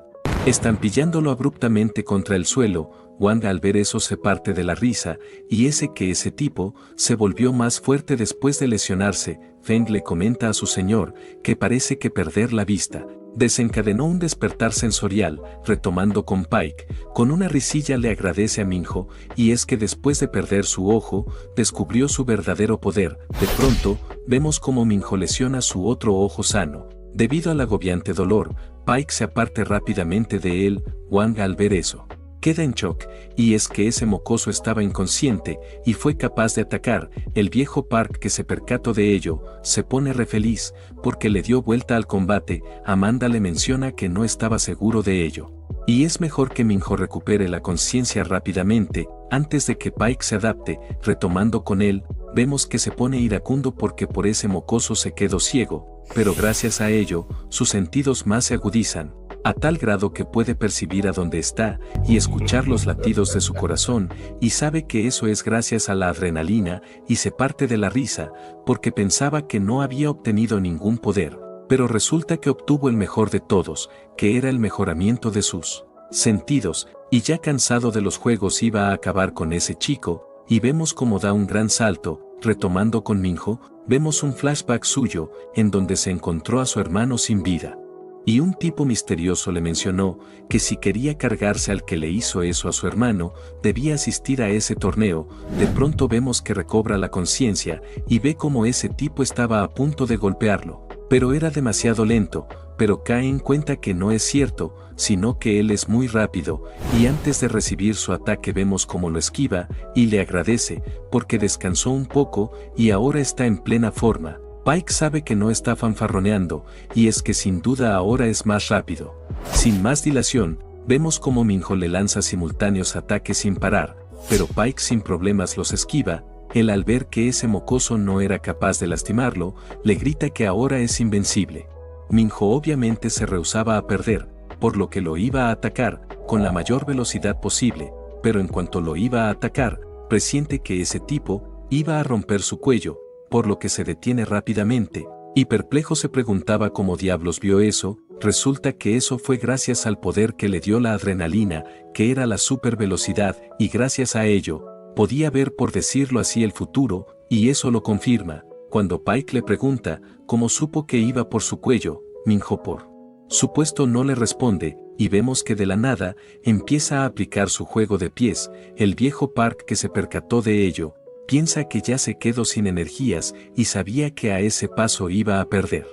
estampillándolo abruptamente contra el suelo. Wang, al ver eso, se parte de la risa, y ese tipo se volvió más fuerte después de lesionarse. Feng le comenta a su señor que parece que perder la vista desencadenó un despertar sensorial. Retomando con Pike, con una risilla le agradece a Minho, y es que después de perder su ojo, descubrió su verdadero poder. De pronto, vemos cómo Minho lesiona su otro ojo sano. Debido al agobiante dolor, Pike se aparte rápidamente de él. Wang, al ver eso, queda en shock, y es que ese mocoso estaba inconsciente y fue capaz de atacar. El viejo Park, que se percató de ello, se pone re feliz porque le dio vuelta al combate. Amanda le menciona que no estaba seguro de ello, y es mejor que Minho recupere la conciencia rápidamente antes de que Pike se adapte. Retomando con él, vemos que se pone iracundo porque por ese mocoso se quedó ciego, pero gracias a ello, sus sentidos más se agudizan, a tal grado que puede percibir a dónde está y escuchar los latidos de su corazón, y sabe que eso es gracias a la adrenalina, y se parte de la risa, porque pensaba que no había obtenido ningún poder, pero resulta que obtuvo el mejor de todos, que era el mejoramiento de sus sentidos, y ya cansado de los juegos iba a acabar con ese chico, y vemos cómo da un gran salto. Retomando con Minho, vemos un flashback suyo, en donde se encontró a su hermano sin vida, y un tipo misterioso le mencionó que si quería cargarse al que le hizo eso a su hermano, debía asistir a ese torneo. De pronto vemos que recobra la conciencia y ve cómo ese tipo estaba a punto de golpearlo, pero era demasiado lento, pero cae en cuenta que no es cierto, sino que él es muy rápido, y antes de recibir su ataque vemos cómo lo esquiva, y le agradece, porque descansó un poco, y ahora está en plena forma. Pike sabe que no está fanfarroneando, y es que sin duda ahora es más rápido. Sin más dilación, vemos cómo Minho le lanza simultáneos ataques sin parar, pero Pike sin problemas los esquiva. Él, al ver que ese mocoso no era capaz de lastimarlo, le grita que ahora es invencible. Minho obviamente se rehusaba a perder, por lo que lo iba a atacar con la mayor velocidad posible, pero en cuanto lo iba a atacar, presiente que ese tipo iba a romper su cuello, por lo que se detiene rápidamente, y perplejo se preguntaba cómo diablos vio eso. Resulta que eso fue gracias al poder que le dio la adrenalina, que era la super velocidad, y gracias a ello, podía ver, por decirlo así, el futuro, y eso lo confirma. Cuando Pike le pregunta cómo supo que iba por su cuello, Minho por supuesto no le responde, y vemos que de la nada empieza a aplicar su juego de pies. El viejo Park, que se percató de ello, piensa que ya se quedó sin energías y sabía que a ese paso iba a perder.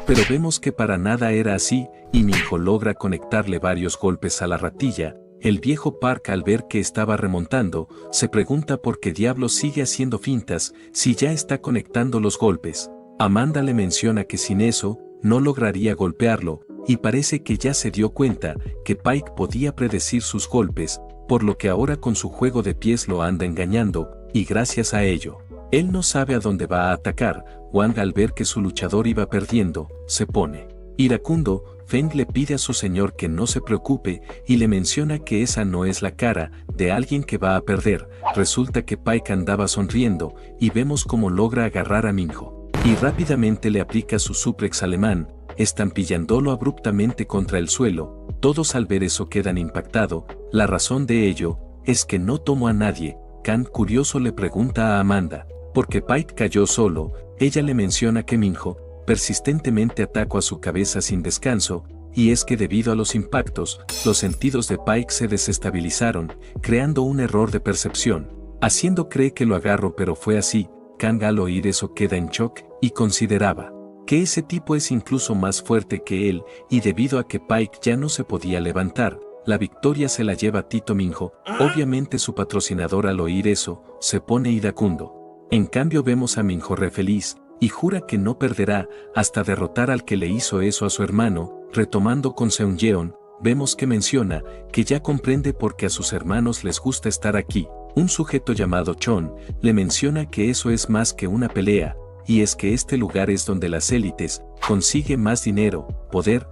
Pero vemos que para nada era así, y Minho logra conectarle varios golpes a la ratilla. El viejo Park, al ver que estaba remontando, se pregunta por qué diablos sigue haciendo fintas si ya está conectando los golpes. Amanda le menciona que sin eso no lograría golpearlo, y parece que ya se dio cuenta que Pike podía predecir sus golpes, por lo que ahora con su juego de pies lo anda engañando, y gracias a ello, él no sabe a dónde va a atacar. Wang, al ver que su luchador iba perdiendo, se pone iracundo. Feng le pide a su señor que no se preocupe y le menciona que esa no es la cara de alguien que va a perder. Resulta que Pike andaba sonriendo y vemos cómo logra agarrar a Minho y rápidamente le aplica su suplex alemán, estampillándolo abruptamente contra el suelo. Todos al ver eso quedan impactados. La razón de ello es que no tomó a nadie. Kang, curioso, le pregunta a Amanda por qué Pike cayó solo. Ella le menciona que Minho persistentemente atacó a su cabeza sin descanso, y es que debido a los impactos, los sentidos de Pike se desestabilizaron, creando un error de percepción, haciendo creer que lo agarró, pero fue así. Kang, al oír eso, queda en shock y consideraba que ese tipo es incluso más fuerte que él, y debido a que Pike ya no se podía levantar, la victoria se la lleva Tito Minho. Obviamente su patrocinador, al oír eso, se pone iracundo. En cambio vemos a Minho re feliz, y jura que no perderá hasta derrotar al que le hizo eso a su hermano. Retomando con Seung-yeon, vemos que menciona que ya comprende por qué a sus hermanos les gusta estar aquí. Un sujeto llamado Chon le menciona que eso es más que una pelea, y es que este lugar es donde las élites consiguen más dinero, poder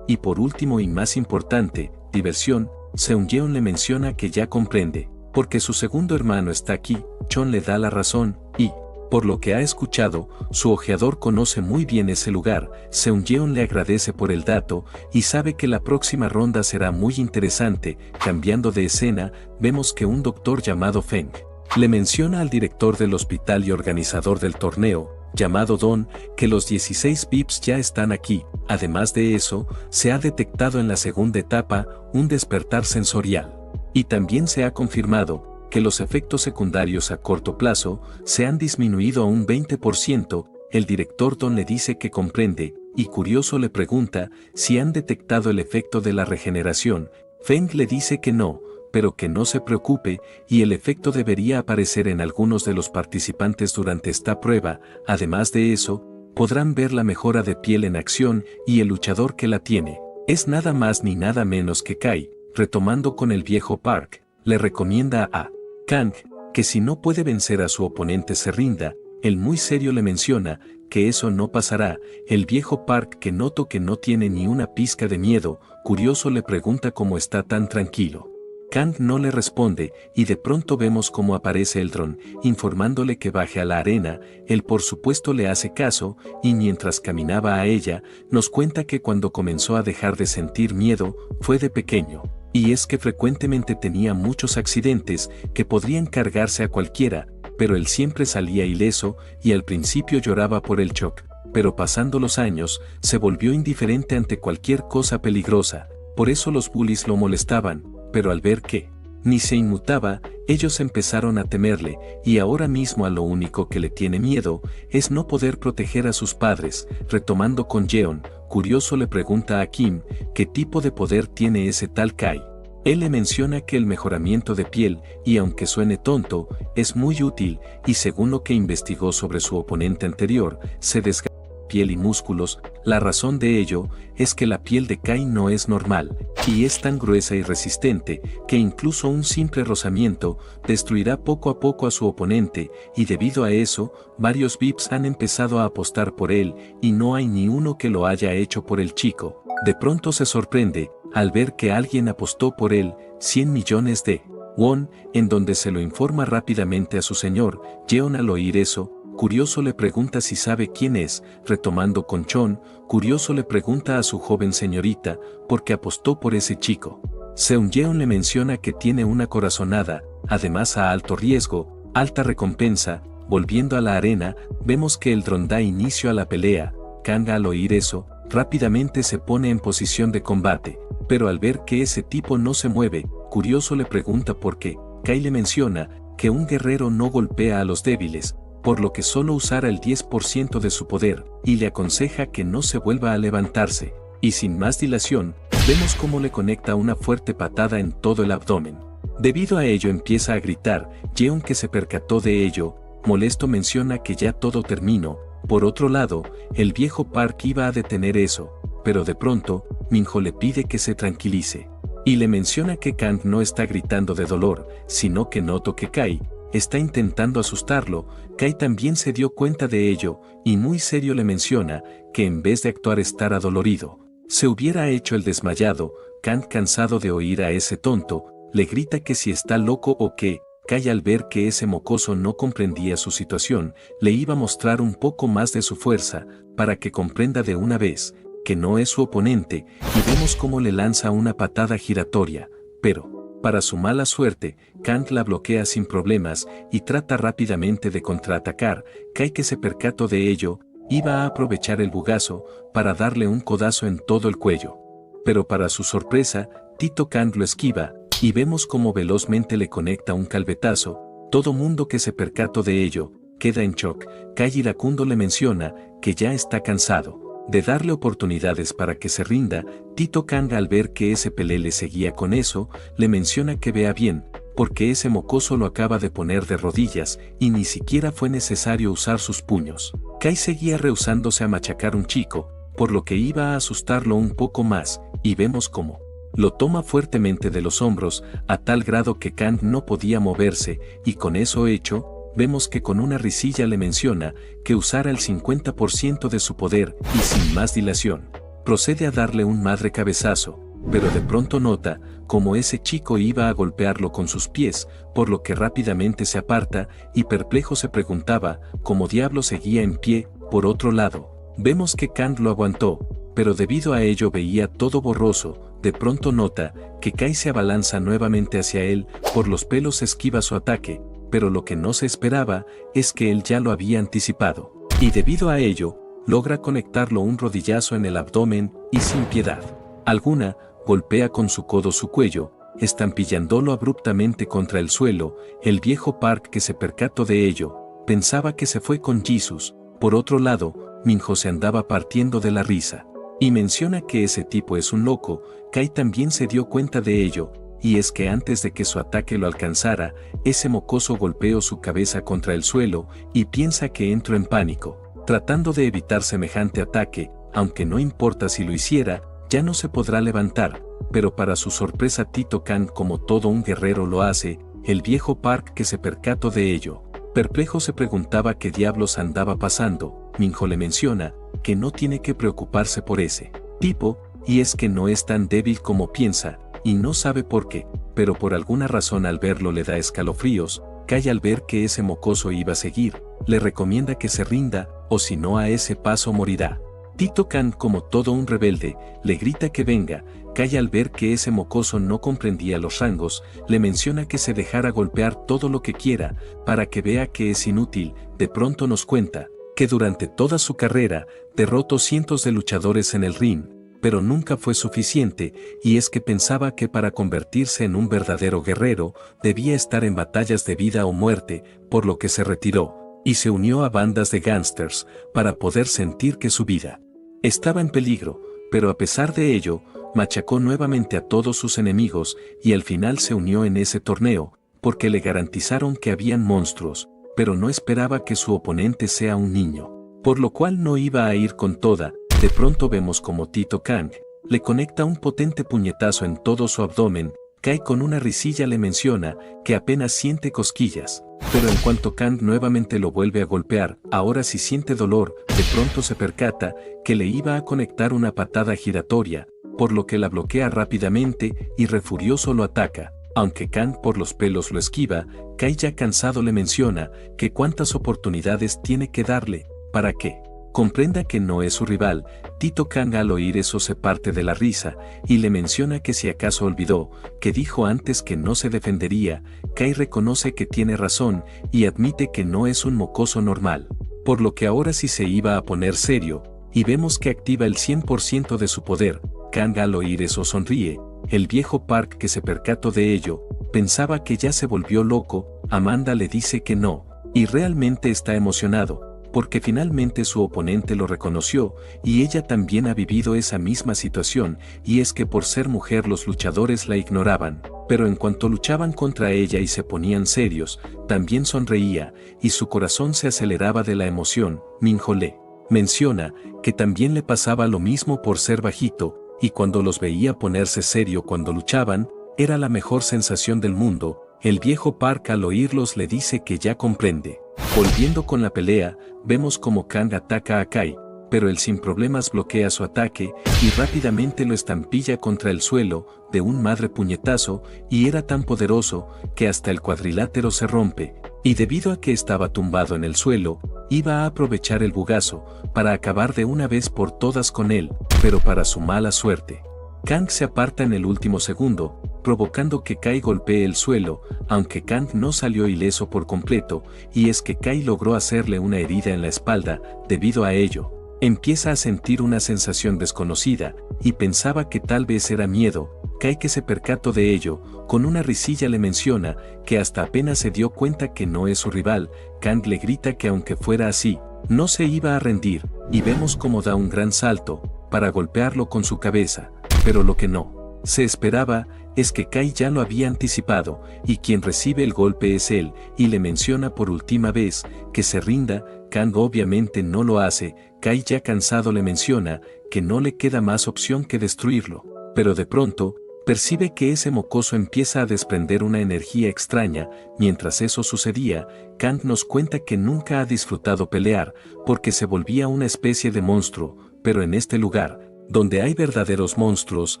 y, por último y más importante, diversión. Seung-yeon le menciona que ya comprende porque su segundo hermano está aquí. Chon le da la razón y, por lo que ha escuchado, su ojeador conoce muy bien ese lugar. Seung-yeon le agradece por el dato y sabe que la próxima ronda será muy interesante. Cambiando de escena, vemos que un doctor llamado Feng le menciona al director del hospital y organizador del torneo, llamado Don, que los 16 VIPs ya están aquí. Además de eso, se ha detectado en la segunda etapa un despertar sensorial. Y también se ha confirmado que los efectos secundarios a corto plazo se han disminuido a un 20%. El director Don le dice que comprende, y curioso le pregunta si han detectado el efecto de la regeneración. Feng le dice que no, pero que no se preocupe, y el efecto debería aparecer en algunos de los participantes durante esta prueba. Además de eso, podrán ver la mejora de piel en acción, y el luchador que la tiene es nada más ni nada menos que Kai. Retomando con el viejo Park, le recomienda a Kang que si no puede vencer a su oponente se rinda. Él muy serio le menciona que eso no pasará. El viejo Park, que noto que no tiene ni una pizca de miedo, curioso le pregunta cómo está tan tranquilo. Kang no le responde, y de pronto vemos cómo aparece el dron, informándole que baje a la arena. Él por supuesto le hace caso, y mientras caminaba a ella, nos cuenta que cuando comenzó a dejar de sentir miedo, fue de pequeño. Y es que frecuentemente tenía muchos accidentes que podrían cargarse a cualquiera, pero él siempre salía ileso, y al principio lloraba por el shock, pero pasando los años, se volvió indiferente ante cualquier cosa peligrosa. Por eso los bullies lo molestaban, pero al ver que ni se inmutaba, ellos empezaron a temerle, y ahora mismo a lo único que le tiene miedo es no poder proteger a sus padres. Retomando con Jeon, curioso le pregunta a Kim qué tipo de poder tiene ese tal Kai. Él le menciona que el mejoramiento de piel, y aunque suene tonto, es muy útil, y según lo que investigó sobre su oponente anterior, se desgasta piel y músculos. La razón de ello es que la piel de Kai no es normal, y es tan gruesa y resistente que incluso un simple rozamiento destruirá poco a poco a su oponente, y debido a eso, varios VIPs han empezado a apostar por él, y no hay ni uno que lo haya hecho por el chico. De pronto se sorprende al ver que alguien apostó por él 100 millones de won, en donde se lo informa rápidamente a su señor. Jeon, al oír eso, curioso le pregunta si sabe quién es. Retomando con Chon, curioso le pregunta a su joven señorita por qué apostó por ese chico. Seung-yeon le menciona que tiene una corazonada, además a alto riesgo, alta recompensa. Volviendo a la arena, vemos que el dron da inicio a la pelea. Kang, al oír eso, rápidamente se pone en posición de combate, pero al ver que ese tipo no se mueve, curioso le pregunta por qué. Kai le menciona que un guerrero no golpea a los débiles, por lo que solo usará el 10% de su poder, y le aconseja que no se vuelva a levantarse. Y sin más dilación, vemos cómo le conecta una fuerte patada en todo el abdomen. Debido a ello empieza a gritar. Jeon, que se percató de ello, molesto menciona que ya todo terminó. Por otro lado, el viejo Park iba a detener eso, pero de pronto, Minho le pide que se tranquilice. Y le menciona que Kang no está gritando de dolor, sino que noto que Kai está intentando asustarlo. Kai también se dio cuenta de ello, y muy serio le menciona que en vez de actuar estar adolorido, se hubiera hecho el desmayado. Kang, cansado de oír a ese tonto, le grita que si está loco o que, Kai, al ver que ese mocoso no comprendía su situación, le iba a mostrar un poco más de su fuerza, para que comprenda de una vez que no es su oponente, y vemos cómo le lanza una patada giratoria, pero, para su mala suerte, Kang la bloquea sin problemas y trata rápidamente de contraatacar. Kai, que se percató de ello, iba a aprovechar el bugazo para darle un codazo en todo el cuello. Pero para su sorpresa, Tito Kang lo esquiva, y vemos cómo velozmente le conecta un calvetazo. Todo mundo que se percató de ello queda en shock. Kai iracundo le menciona que ya está cansado de darle oportunidades para que se rinda. Tito Kang, al ver que ese pelele seguía con eso, le menciona que vea bien, porque ese mocoso lo acaba de poner de rodillas y ni siquiera fue necesario usar sus puños. Kai seguía rehusándose a machacar un chico, por lo que iba a asustarlo un poco más, y vemos cómo lo toma fuertemente de los hombros, a tal grado que Kang no podía moverse, y con eso hecho, vemos que con una risilla le menciona que usara el 50% de su poder y sin más dilación, procede a darle un madre cabezazo, pero de pronto nota como ese chico iba a golpearlo con sus pies, por lo que rápidamente se aparta y perplejo se preguntaba cómo diablo seguía en pie. Por otro lado, vemos que Kang lo aguantó, pero debido a ello veía todo borroso. De pronto nota que Kai se abalanza nuevamente hacia él, por los pelos esquiva su ataque, pero lo que no se esperaba es que él ya lo había anticipado, y debido a ello, logra conectarlo un rodillazo en el abdomen, y sin piedad alguna, golpea con su codo su cuello, estampillándolo abruptamente contra el suelo. El viejo Park, que se percató de ello, pensaba que se fue con Jesus. Por otro lado, Minho se andaba partiendo de la risa, y menciona que ese tipo es un loco. Kai también se dio cuenta de ello, y es que antes de que su ataque lo alcanzara, ese mocoso golpeó su cabeza contra el suelo, y piensa que entró en pánico, tratando de evitar semejante ataque. Aunque no importa si lo hiciera, ya no se podrá levantar, pero para su sorpresa Tito Kang, como todo un guerrero, lo hace. El viejo Park, que se percató de ello, perplejo se preguntaba qué diablos andaba pasando. Minho le menciona que no tiene que preocuparse por ese tipo, y es que no es tan débil como piensa, y no sabe por qué, pero por alguna razón al verlo le da escalofríos. Kai, al ver que ese mocoso iba a seguir, le recomienda que se rinda, o si no a ese paso morirá. Tito Kang, como todo un rebelde, le grita que venga. Kai, al ver que ese mocoso no comprendía los rangos, le menciona que se dejara golpear todo lo que quiera, para que vea que es inútil. De pronto nos cuenta que durante toda su carrera, derrotó cientos de luchadores en el ring, pero nunca fue suficiente, y es que pensaba que para convertirse en un verdadero guerrero, debía estar en batallas de vida o muerte, por lo que se retiró, y se unió a bandas de gángsters, para poder sentir que su vida estaba en peligro, pero a pesar de ello, machacó nuevamente a todos sus enemigos, y al final se unió en ese torneo, porque le garantizaron que habían monstruos, pero no esperaba que su oponente sea un niño, por lo cual no iba a ir con toda. De pronto vemos como Tito Kang le conecta un potente puñetazo en todo su abdomen. Kai, con una risilla, le menciona que apenas siente cosquillas, pero en cuanto Kang nuevamente lo vuelve a golpear, ahora sí siente dolor. De pronto se percata que le iba a conectar una patada giratoria, por lo que la bloquea rápidamente y refurioso lo ataca. Aunque Kang por los pelos lo esquiva, Kai, ya cansado, le menciona que cuántas oportunidades tiene que darle para que comprenda que no es su rival. Tito Kang, al oír eso, se parte de la risa y le menciona que si acaso olvidó que dijo antes que no se defendería. Kai reconoce que tiene razón y admite que no es un mocoso normal, por lo que ahora sí se iba a poner serio, y vemos que activa el 100% de su poder. Kang, al oír eso, sonríe. El viejo Park, que se percató de ello, pensaba que ya se volvió loco. Amanda le dice que no, y realmente está emocionado, porque finalmente su oponente lo reconoció, y ella también ha vivido esa misma situación, y es que por ser mujer los luchadores la ignoraban, pero en cuanto luchaban contra ella y se ponían serios, también sonreía, y su corazón se aceleraba de la emoción. Minho le menciona que también le pasaba lo mismo por ser bajito, y cuando los veía ponerse serio cuando luchaban, era la mejor sensación del mundo. El viejo Park al oírlos le dice que ya comprende. Volviendo con la pelea, vemos como Kang ataca a Kai, pero él sin problemas bloquea su ataque y rápidamente lo estampilla contra el suelo de un madre puñetazo, y era tan poderoso que hasta el cuadrilátero se rompe, y debido a que estaba tumbado en el suelo, iba a aprovechar el bugazo para acabar de una vez por todas con él, pero para su mala suerte, Kang se aparta en el último segundo, provocando que Kai golpee el suelo, aunque Kang no salió ileso por completo, y es que Kai logró hacerle una herida en la espalda. Debido a ello, empieza a sentir una sensación desconocida, y pensaba que tal vez era miedo. Kai, que se percató de ello, con una risilla le menciona que hasta apenas se dio cuenta que no es su rival. Kang le grita que aunque fuera así, no se iba a rendir, y vemos cómo da un gran salto para golpearlo con su cabeza, pero lo que no se esperaba es que Kai ya lo había anticipado, y quien recibe el golpe es él, y le menciona por última vez que se rinda. Kang obviamente no lo hace. Kai, ya cansado, le menciona que no le queda más opción que destruirlo, pero de pronto percibe que ese mocoso empieza a desprender una energía extraña. Mientras eso sucedía, Kang nos cuenta que nunca ha disfrutado pelear porque se volvía una especie de monstruo, pero en este lugar, donde hay verdaderos monstruos,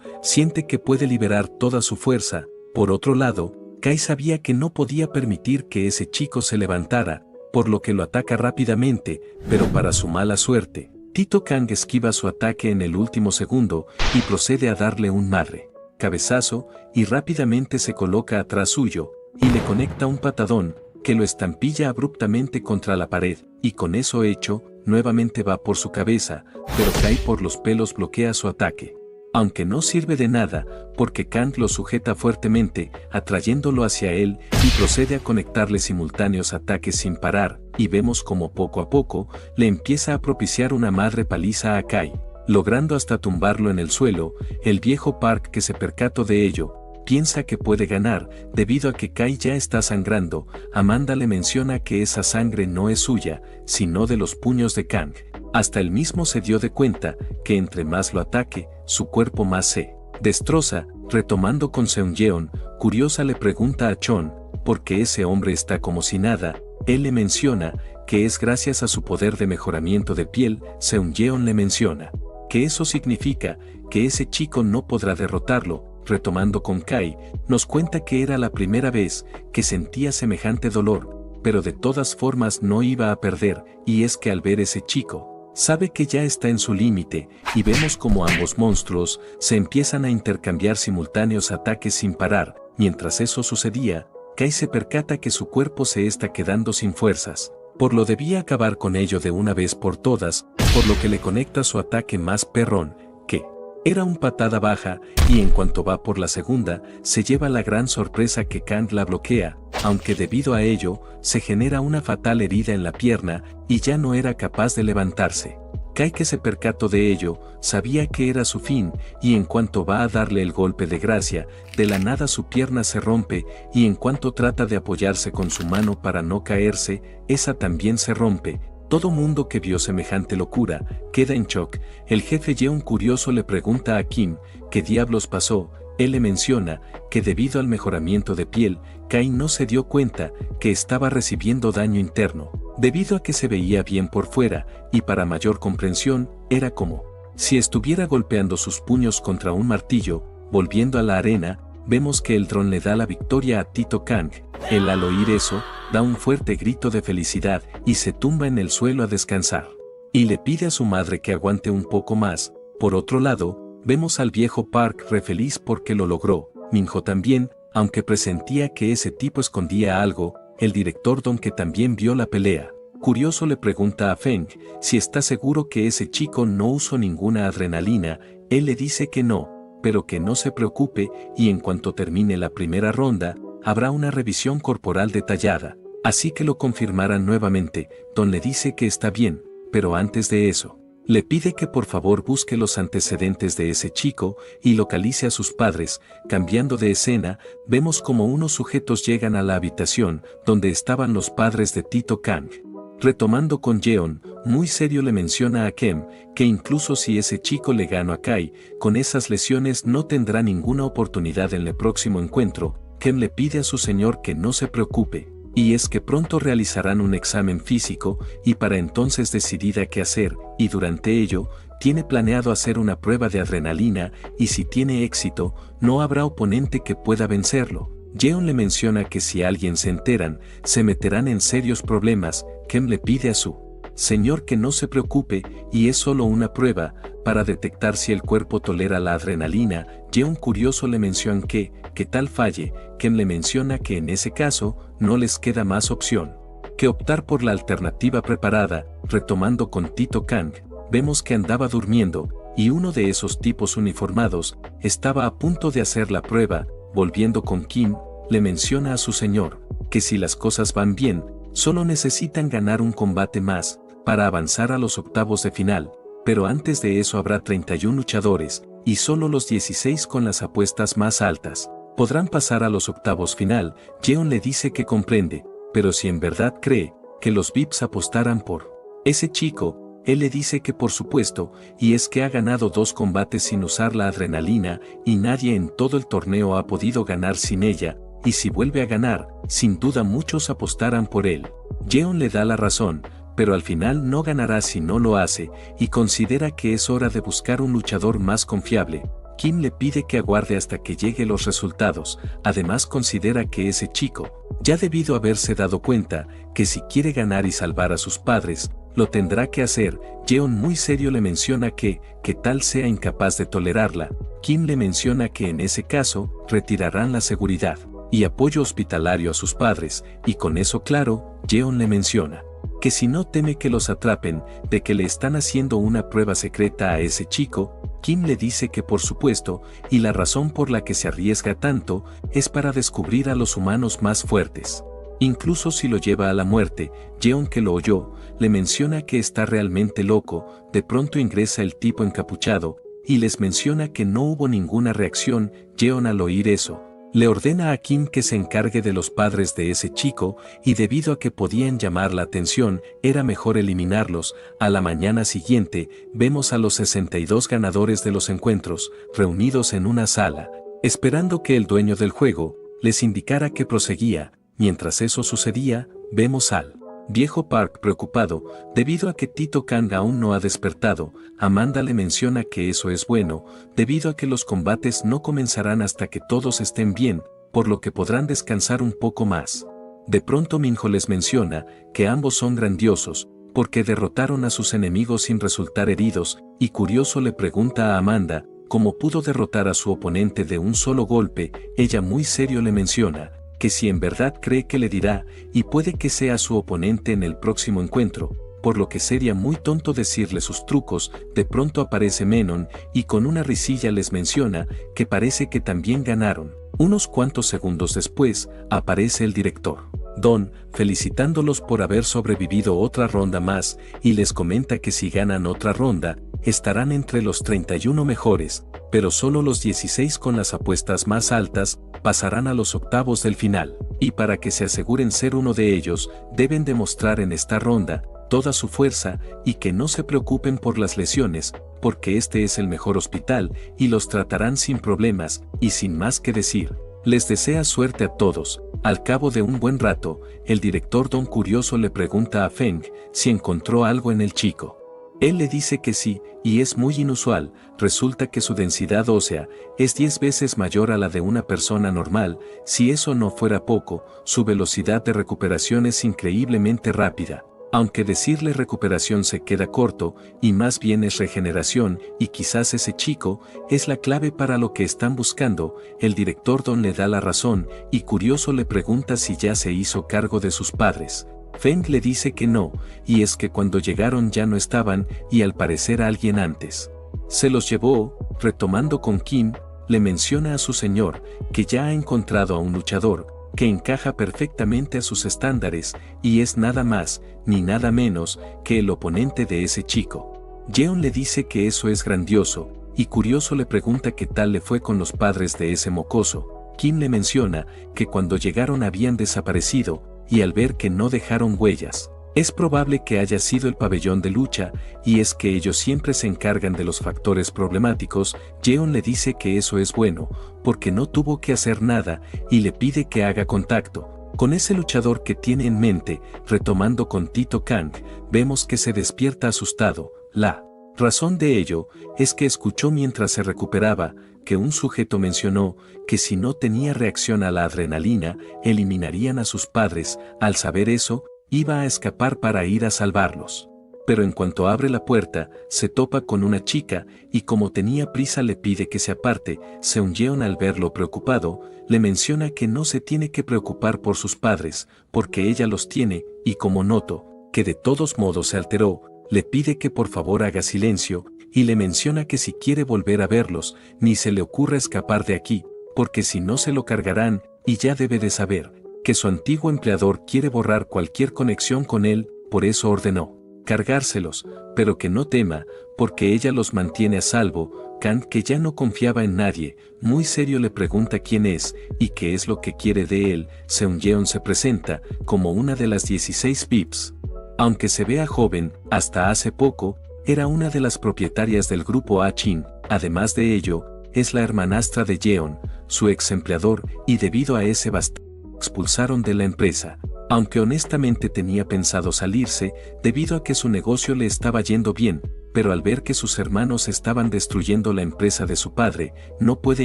siente que puede liberar toda su fuerza. Por otro lado, Kai sabía que no podía permitir que ese chico se levantara, por lo que lo ataca rápidamente, pero para su mala suerte, Tito Kang esquiva su ataque en el último segundo y procede a darle un madre cabezazo, y rápidamente se coloca atrás suyo y le conecta un patadón que lo estampilla abruptamente contra la pared, y con eso hecho, nuevamente va por su cabeza, pero Kai por los pelos bloquea su ataque. Aunque no sirve de nada, porque Kang lo sujeta fuertemente, atrayéndolo hacia él, y procede a conectarle simultáneos ataques sin parar, y vemos como poco a poco, le empieza a propiciar una madre paliza a Kai, logrando hasta tumbarlo en el suelo. El viejo Park, que se percató de ello, piensa que puede ganar, debido a que Kai ya está sangrando. Amanda le menciona que esa sangre no es suya, sino de los puños de Kang. Hasta él mismo se dio de cuenta que entre más lo ataque, su cuerpo más se destroza. Retomando con Seung-yeon, curiosa le pregunta a Chon por qué ese hombre está como si nada. Él le menciona que es gracias a su poder de mejoramiento de piel. Seung-yeon le menciona que eso significa que ese chico no podrá derrotarlo. Retomando con Kai, nos cuenta que era la primera vez que sentía semejante dolor, pero de todas formas no iba a perder, y es que al ver ese chico, sabe que ya está en su límite, y vemos como ambos monstruos se empiezan a intercambiar simultáneos ataques sin parar. Mientras eso sucedía, Kai se percata que su cuerpo se está quedando sin fuerzas, por lo debía acabar con ello de una vez por todas, por lo que le conecta su ataque más perrón, que era un patada baja, y en cuanto va por la segunda, se lleva la gran sorpresa que Kang la bloquea, aunque debido a ello, se genera una fatal herida en la pierna, y ya no era capaz de levantarse. Kai, que se percató de ello, sabía que era su fin, y en cuanto va a darle el golpe de gracia, de la nada su pierna se rompe, y en cuanto trata de apoyarse con su mano para no caerse, esa también se rompe. Todo mundo que vio semejante locura queda en shock. El jefe Yeon, curioso, le pregunta a Kim qué diablos pasó. Él le menciona que debido al mejoramiento de piel, Kai no se dio cuenta que estaba recibiendo daño interno, debido a que se veía bien por fuera, y para mayor comprensión, era como si estuviera golpeando sus puños contra un martillo. Volviendo a la arena, vemos que el dron le da la victoria a Tito Kang. Él, al oír eso, da un fuerte grito de felicidad y se tumba en el suelo a descansar. Y le pide a su madre que aguante un poco más. Por otro lado, vemos al viejo Park re feliz porque lo logró. Minho también, aunque presentía que ese tipo escondía algo. El director Don, que también vio la pelea, curioso, le pregunta a Feng si está seguro que ese chico no usó ninguna adrenalina. Él le dice que no, pero que no se preocupe, y en cuanto termine la primera ronda, habrá una revisión corporal detallada, así que lo confirmarán nuevamente. Don le dice que está bien, pero antes de eso, le pide que por favor busque los antecedentes de ese chico y localice a sus padres. Cambiando de escena, vemos como unos sujetos llegan a la habitación donde estaban los padres de Tito Kang. Retomando con Yeon, muy serio le menciona a Kem, que incluso si ese chico le ganó a Kai, con esas lesiones no tendrá ninguna oportunidad en el próximo encuentro. Kem le pide a su señor que no se preocupe, y es que pronto realizarán un examen físico, y para entonces decidirá qué hacer, y durante ello, tiene planeado hacer una prueba de adrenalina, y si tiene éxito, no habrá oponente que pueda vencerlo. Jeon le menciona que si alguien se enteran, se meterán en serios problemas. Kem le pide a su señor que no se preocupe, y es solo una prueba, para detectar si el cuerpo tolera la adrenalina. Jeon curioso le menciona que tal falle. Kem le menciona que en ese caso, no les queda más opción que optar por la alternativa preparada. Retomando con Tito Kang, vemos que andaba durmiendo, y uno de esos tipos uniformados estaba a punto de hacer la prueba. Volviendo con Kim, le menciona a su señor que si las cosas van bien, solo necesitan ganar un combate más para avanzar a los octavos de final, pero antes de eso habrá 31 luchadores, y solo los 16 con las apuestas más altas podrán pasar a los octavos final. Jeon le dice que comprende, pero si en verdad cree que los VIPs apostarán por ese chico, él le dice que por supuesto, y es que ha ganado 2 combates sin usar la adrenalina, y nadie en todo el torneo ha podido ganar sin ella, y si vuelve a ganar, sin duda muchos apostarán por él. Jeon le da la razón, pero al final no ganará si no lo hace, y considera que es hora de buscar un luchador más confiable. Kim le pide que aguarde hasta que lleguen los resultados. Además considera que ese chico ya debido haberse dado cuenta que si quiere ganar y salvar a sus padres, lo tendrá que hacer. Jeon muy serio le menciona que tal sea incapaz de tolerarla. Kim le menciona que en ese caso, retirarán la seguridad y apoyo hospitalario a sus padres, y con eso claro, Jeon le menciona que si no teme que los atrapen, de que le están haciendo una prueba secreta a ese chico. Kim le dice que por supuesto, y la razón por la que se arriesga tanto, es para descubrir a los humanos más fuertes. Incluso si lo lleva a la muerte. Jeon, que lo oyó, le menciona que está realmente loco. De pronto ingresa el tipo encapuchado, y les menciona que no hubo ninguna reacción. Jeon al oír eso, le ordena a Kim que se encargue de los padres de ese chico, y debido a que podían llamar la atención, era mejor eliminarlos. A la mañana siguiente, vemos a los 62 ganadores de los encuentros, reunidos en una sala, esperando que el dueño del juego les indicara que proseguía. Mientras eso sucedía, vemos al viejo Park preocupado, debido a que Tito Kang aún no ha despertado. Amanda le menciona que eso es bueno, debido a que los combates no comenzarán hasta que todos estén bien, por lo que podrán descansar un poco más. De pronto Minho les menciona que ambos son grandiosos, porque derrotaron a sus enemigos sin resultar heridos, y curioso le pregunta a Amanda cómo pudo derrotar a su oponente de un solo golpe. Ella muy serio le menciona que si en verdad cree que le dirá, y puede que sea su oponente en el próximo encuentro, por lo que sería muy tonto decirle sus trucos. De pronto aparece Menon, y con una risilla les menciona que parece que también ganaron. Unos cuantos segundos después, aparece el director Don, felicitándolos por haber sobrevivido otra ronda más, y les comenta que si ganan otra ronda, estarán entre los 31 mejores, pero solo los 16 con las apuestas más altas pasarán a los octavos del final, y para que se aseguren ser uno de ellos, deben demostrar en esta ronda toda su fuerza, y que no se preocupen por las lesiones, porque este es el mejor hospital, y los tratarán sin problemas. Y sin más que decir, les desea suerte a todos. Al cabo de un buen rato, el director Don curioso le pregunta a Feng si encontró algo en el chico. Él le dice que sí, y es muy inusual. Resulta que su densidad ósea es 10 veces mayor a la de una persona normal. Si eso no fuera poco, su velocidad de recuperación es increíblemente rápida. Aunque decirle recuperación se queda corto, y más bien es regeneración, y quizás ese chico es la clave para lo que están buscando. El director Don le da la razón, y curioso le pregunta si ya se hizo cargo de sus padres. Feng le dice que no, y es que cuando llegaron ya no estaban, y al parecer alguien antes se los llevó. Retomando con Kim, le menciona a su señor que ya ha encontrado a un luchador que encaja perfectamente a sus estándares, y es nada más ni nada menos que el oponente de ese chico. Jeon le dice que eso es grandioso, y curioso le pregunta qué tal le fue con los padres de ese mocoso. Kim le menciona que cuando llegaron habían desaparecido, y al ver que no dejaron huellas, Es probable que haya sido el pabellón de lucha, y es que ellos siempre se encargan de los factores problemáticos. Jeon le dice que eso es bueno, porque no tuvo que hacer nada, y le pide que haga contacto con ese luchador que tiene en mente. Retomando con Tito Kang, vemos que se despierta asustado. La razón de ello es que escuchó mientras se recuperaba que un sujeto mencionó que si no tenía reacción a la adrenalina, eliminarían a sus padres. Al saber eso, iba a escapar para ir a salvarlos. Pero en cuanto abre la puerta, se topa con una chica, y como tenía prisa le pide que se aparte. Seung-yeon, al verlo preocupado, le menciona que no se tiene que preocupar por sus padres, porque ella los tiene, y como noto que de todos modos se alteró, le pide que por favor haga silencio, y le menciona que si quiere volver a verlos, ni se le ocurra escapar de aquí, porque si no se lo cargarán, y ya debe de saber que su antiguo empleador quiere borrar cualquier conexión con él. Por eso ordenó cargárselos, pero que no tema, porque ella los mantiene a salvo. Kang, que ya no confiaba en nadie, muy serio le pregunta quién es y qué es lo que quiere de él. Seung-yeon se presenta como una de las 16 VIPs. Aunque se vea joven, hasta hace poco, era una de las propietarias del grupo Achin. Además de ello, es la hermanastra de Jeon, su ex empleador, y debido a ese bastardo expulsaron de la empresa. Aunque honestamente tenía pensado salirse, debido a que su negocio le estaba yendo bien, pero al ver que sus hermanos estaban destruyendo la empresa de su padre, no puede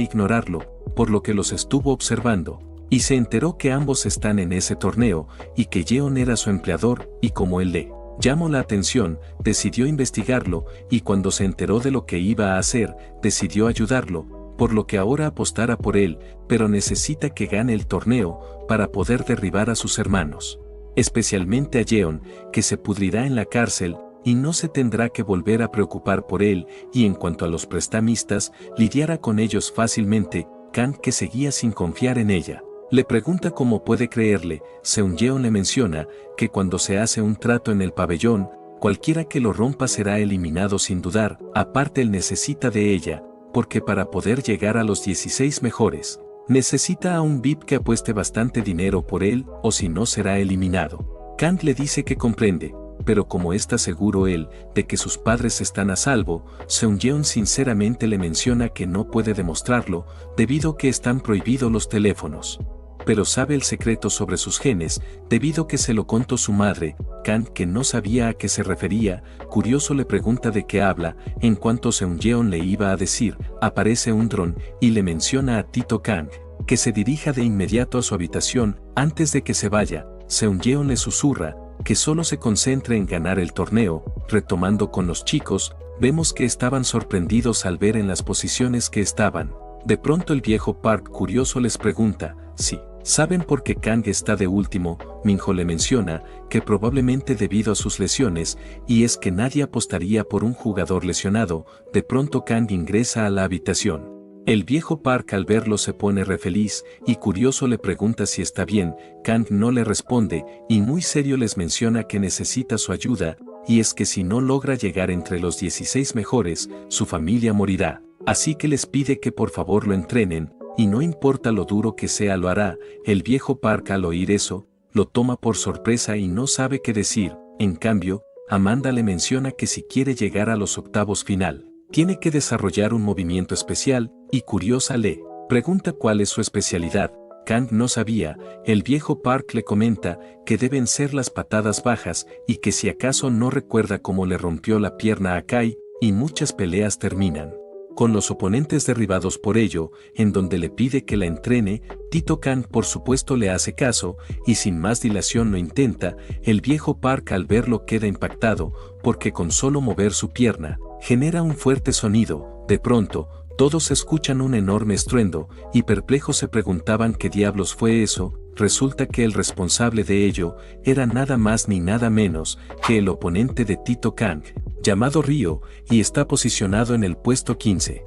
ignorarlo, por lo que los estuvo observando, y se enteró que ambos están en ese torneo, y que Jeon era su empleador, y como él le llamó la atención, decidió investigarlo, y cuando se enteró de lo que iba a hacer, decidió ayudarlo, por lo que ahora apostará por él, pero necesita que gane el torneo para poder derribar a sus hermanos. Especialmente a Jeon, que se pudrirá en la cárcel, y no se tendrá que volver a preocupar por él, y en cuanto a los prestamistas, lidiará con ellos fácilmente. Kang, que seguía sin confiar en ella, le pregunta cómo puede creerle. Seung-yeon le menciona que cuando se hace un trato en el pabellón, cualquiera que lo rompa será eliminado sin dudar. Aparte, él necesita de ella, porque para poder llegar a los 16 mejores, necesita a un VIP que apueste bastante dinero por él, o si no será eliminado. Kang le dice que comprende, pero como está seguro él de que sus padres están a salvo, Seung-yeon sinceramente le menciona que no puede demostrarlo, debido a que están prohibidos los teléfonos. Pero sabe el secreto sobre sus genes, debido a que se lo contó su madre. Kang, que no sabía a qué se refería, curioso le pregunta de qué habla. En cuanto Seung-yeon le iba a decir, aparece un dron, y le menciona a Tito Kang que se dirija de inmediato a su habitación. Antes de que se vaya, Seung-yeon le susurra que solo se concentre en ganar el torneo. Retomando con los chicos, vemos que estaban sorprendidos al ver en las posiciones que estaban. De pronto el viejo Park, curioso, les pregunta si saben por qué Kang está de último. Minho le menciona que probablemente debido a sus lesiones, y es que nadie apostaría por un jugador lesionado. De pronto Kang ingresa a la habitación. El viejo Park, al verlo, se pone re feliz, y curioso le pregunta si está bien. Kang no le responde, y muy serio les menciona que necesita su ayuda, y es que si no logra llegar entre los 16 mejores, su familia morirá. Así que les pide que por favor lo entrenen, y no importa lo duro que sea, lo hará. El viejo Park, al oír eso, lo toma por sorpresa y no sabe qué decir. En cambio, Amanda le menciona que si quiere llegar a los octavos final, tiene que desarrollar un movimiento especial, y curiosa le pregunta cuál es su especialidad. Kang no sabía. El viejo Park le comenta que deben ser las patadas bajas, y que si acaso no recuerda cómo le rompió la pierna a Kai, y muchas peleas terminan con los oponentes derribados por ello, en donde le pide que la entrene. Tito Kang por supuesto le hace caso, y sin más dilación lo intenta. El viejo Park, al verlo, queda impactado, porque con solo mover su pierna, genera un fuerte sonido. De pronto, todos escuchan un enorme estruendo, y perplejos se preguntaban qué diablos fue eso. Resulta que el responsable de ello era nada más ni nada menos que el oponente de Tito Kang, llamado Ryo, y está posicionado en el puesto 15.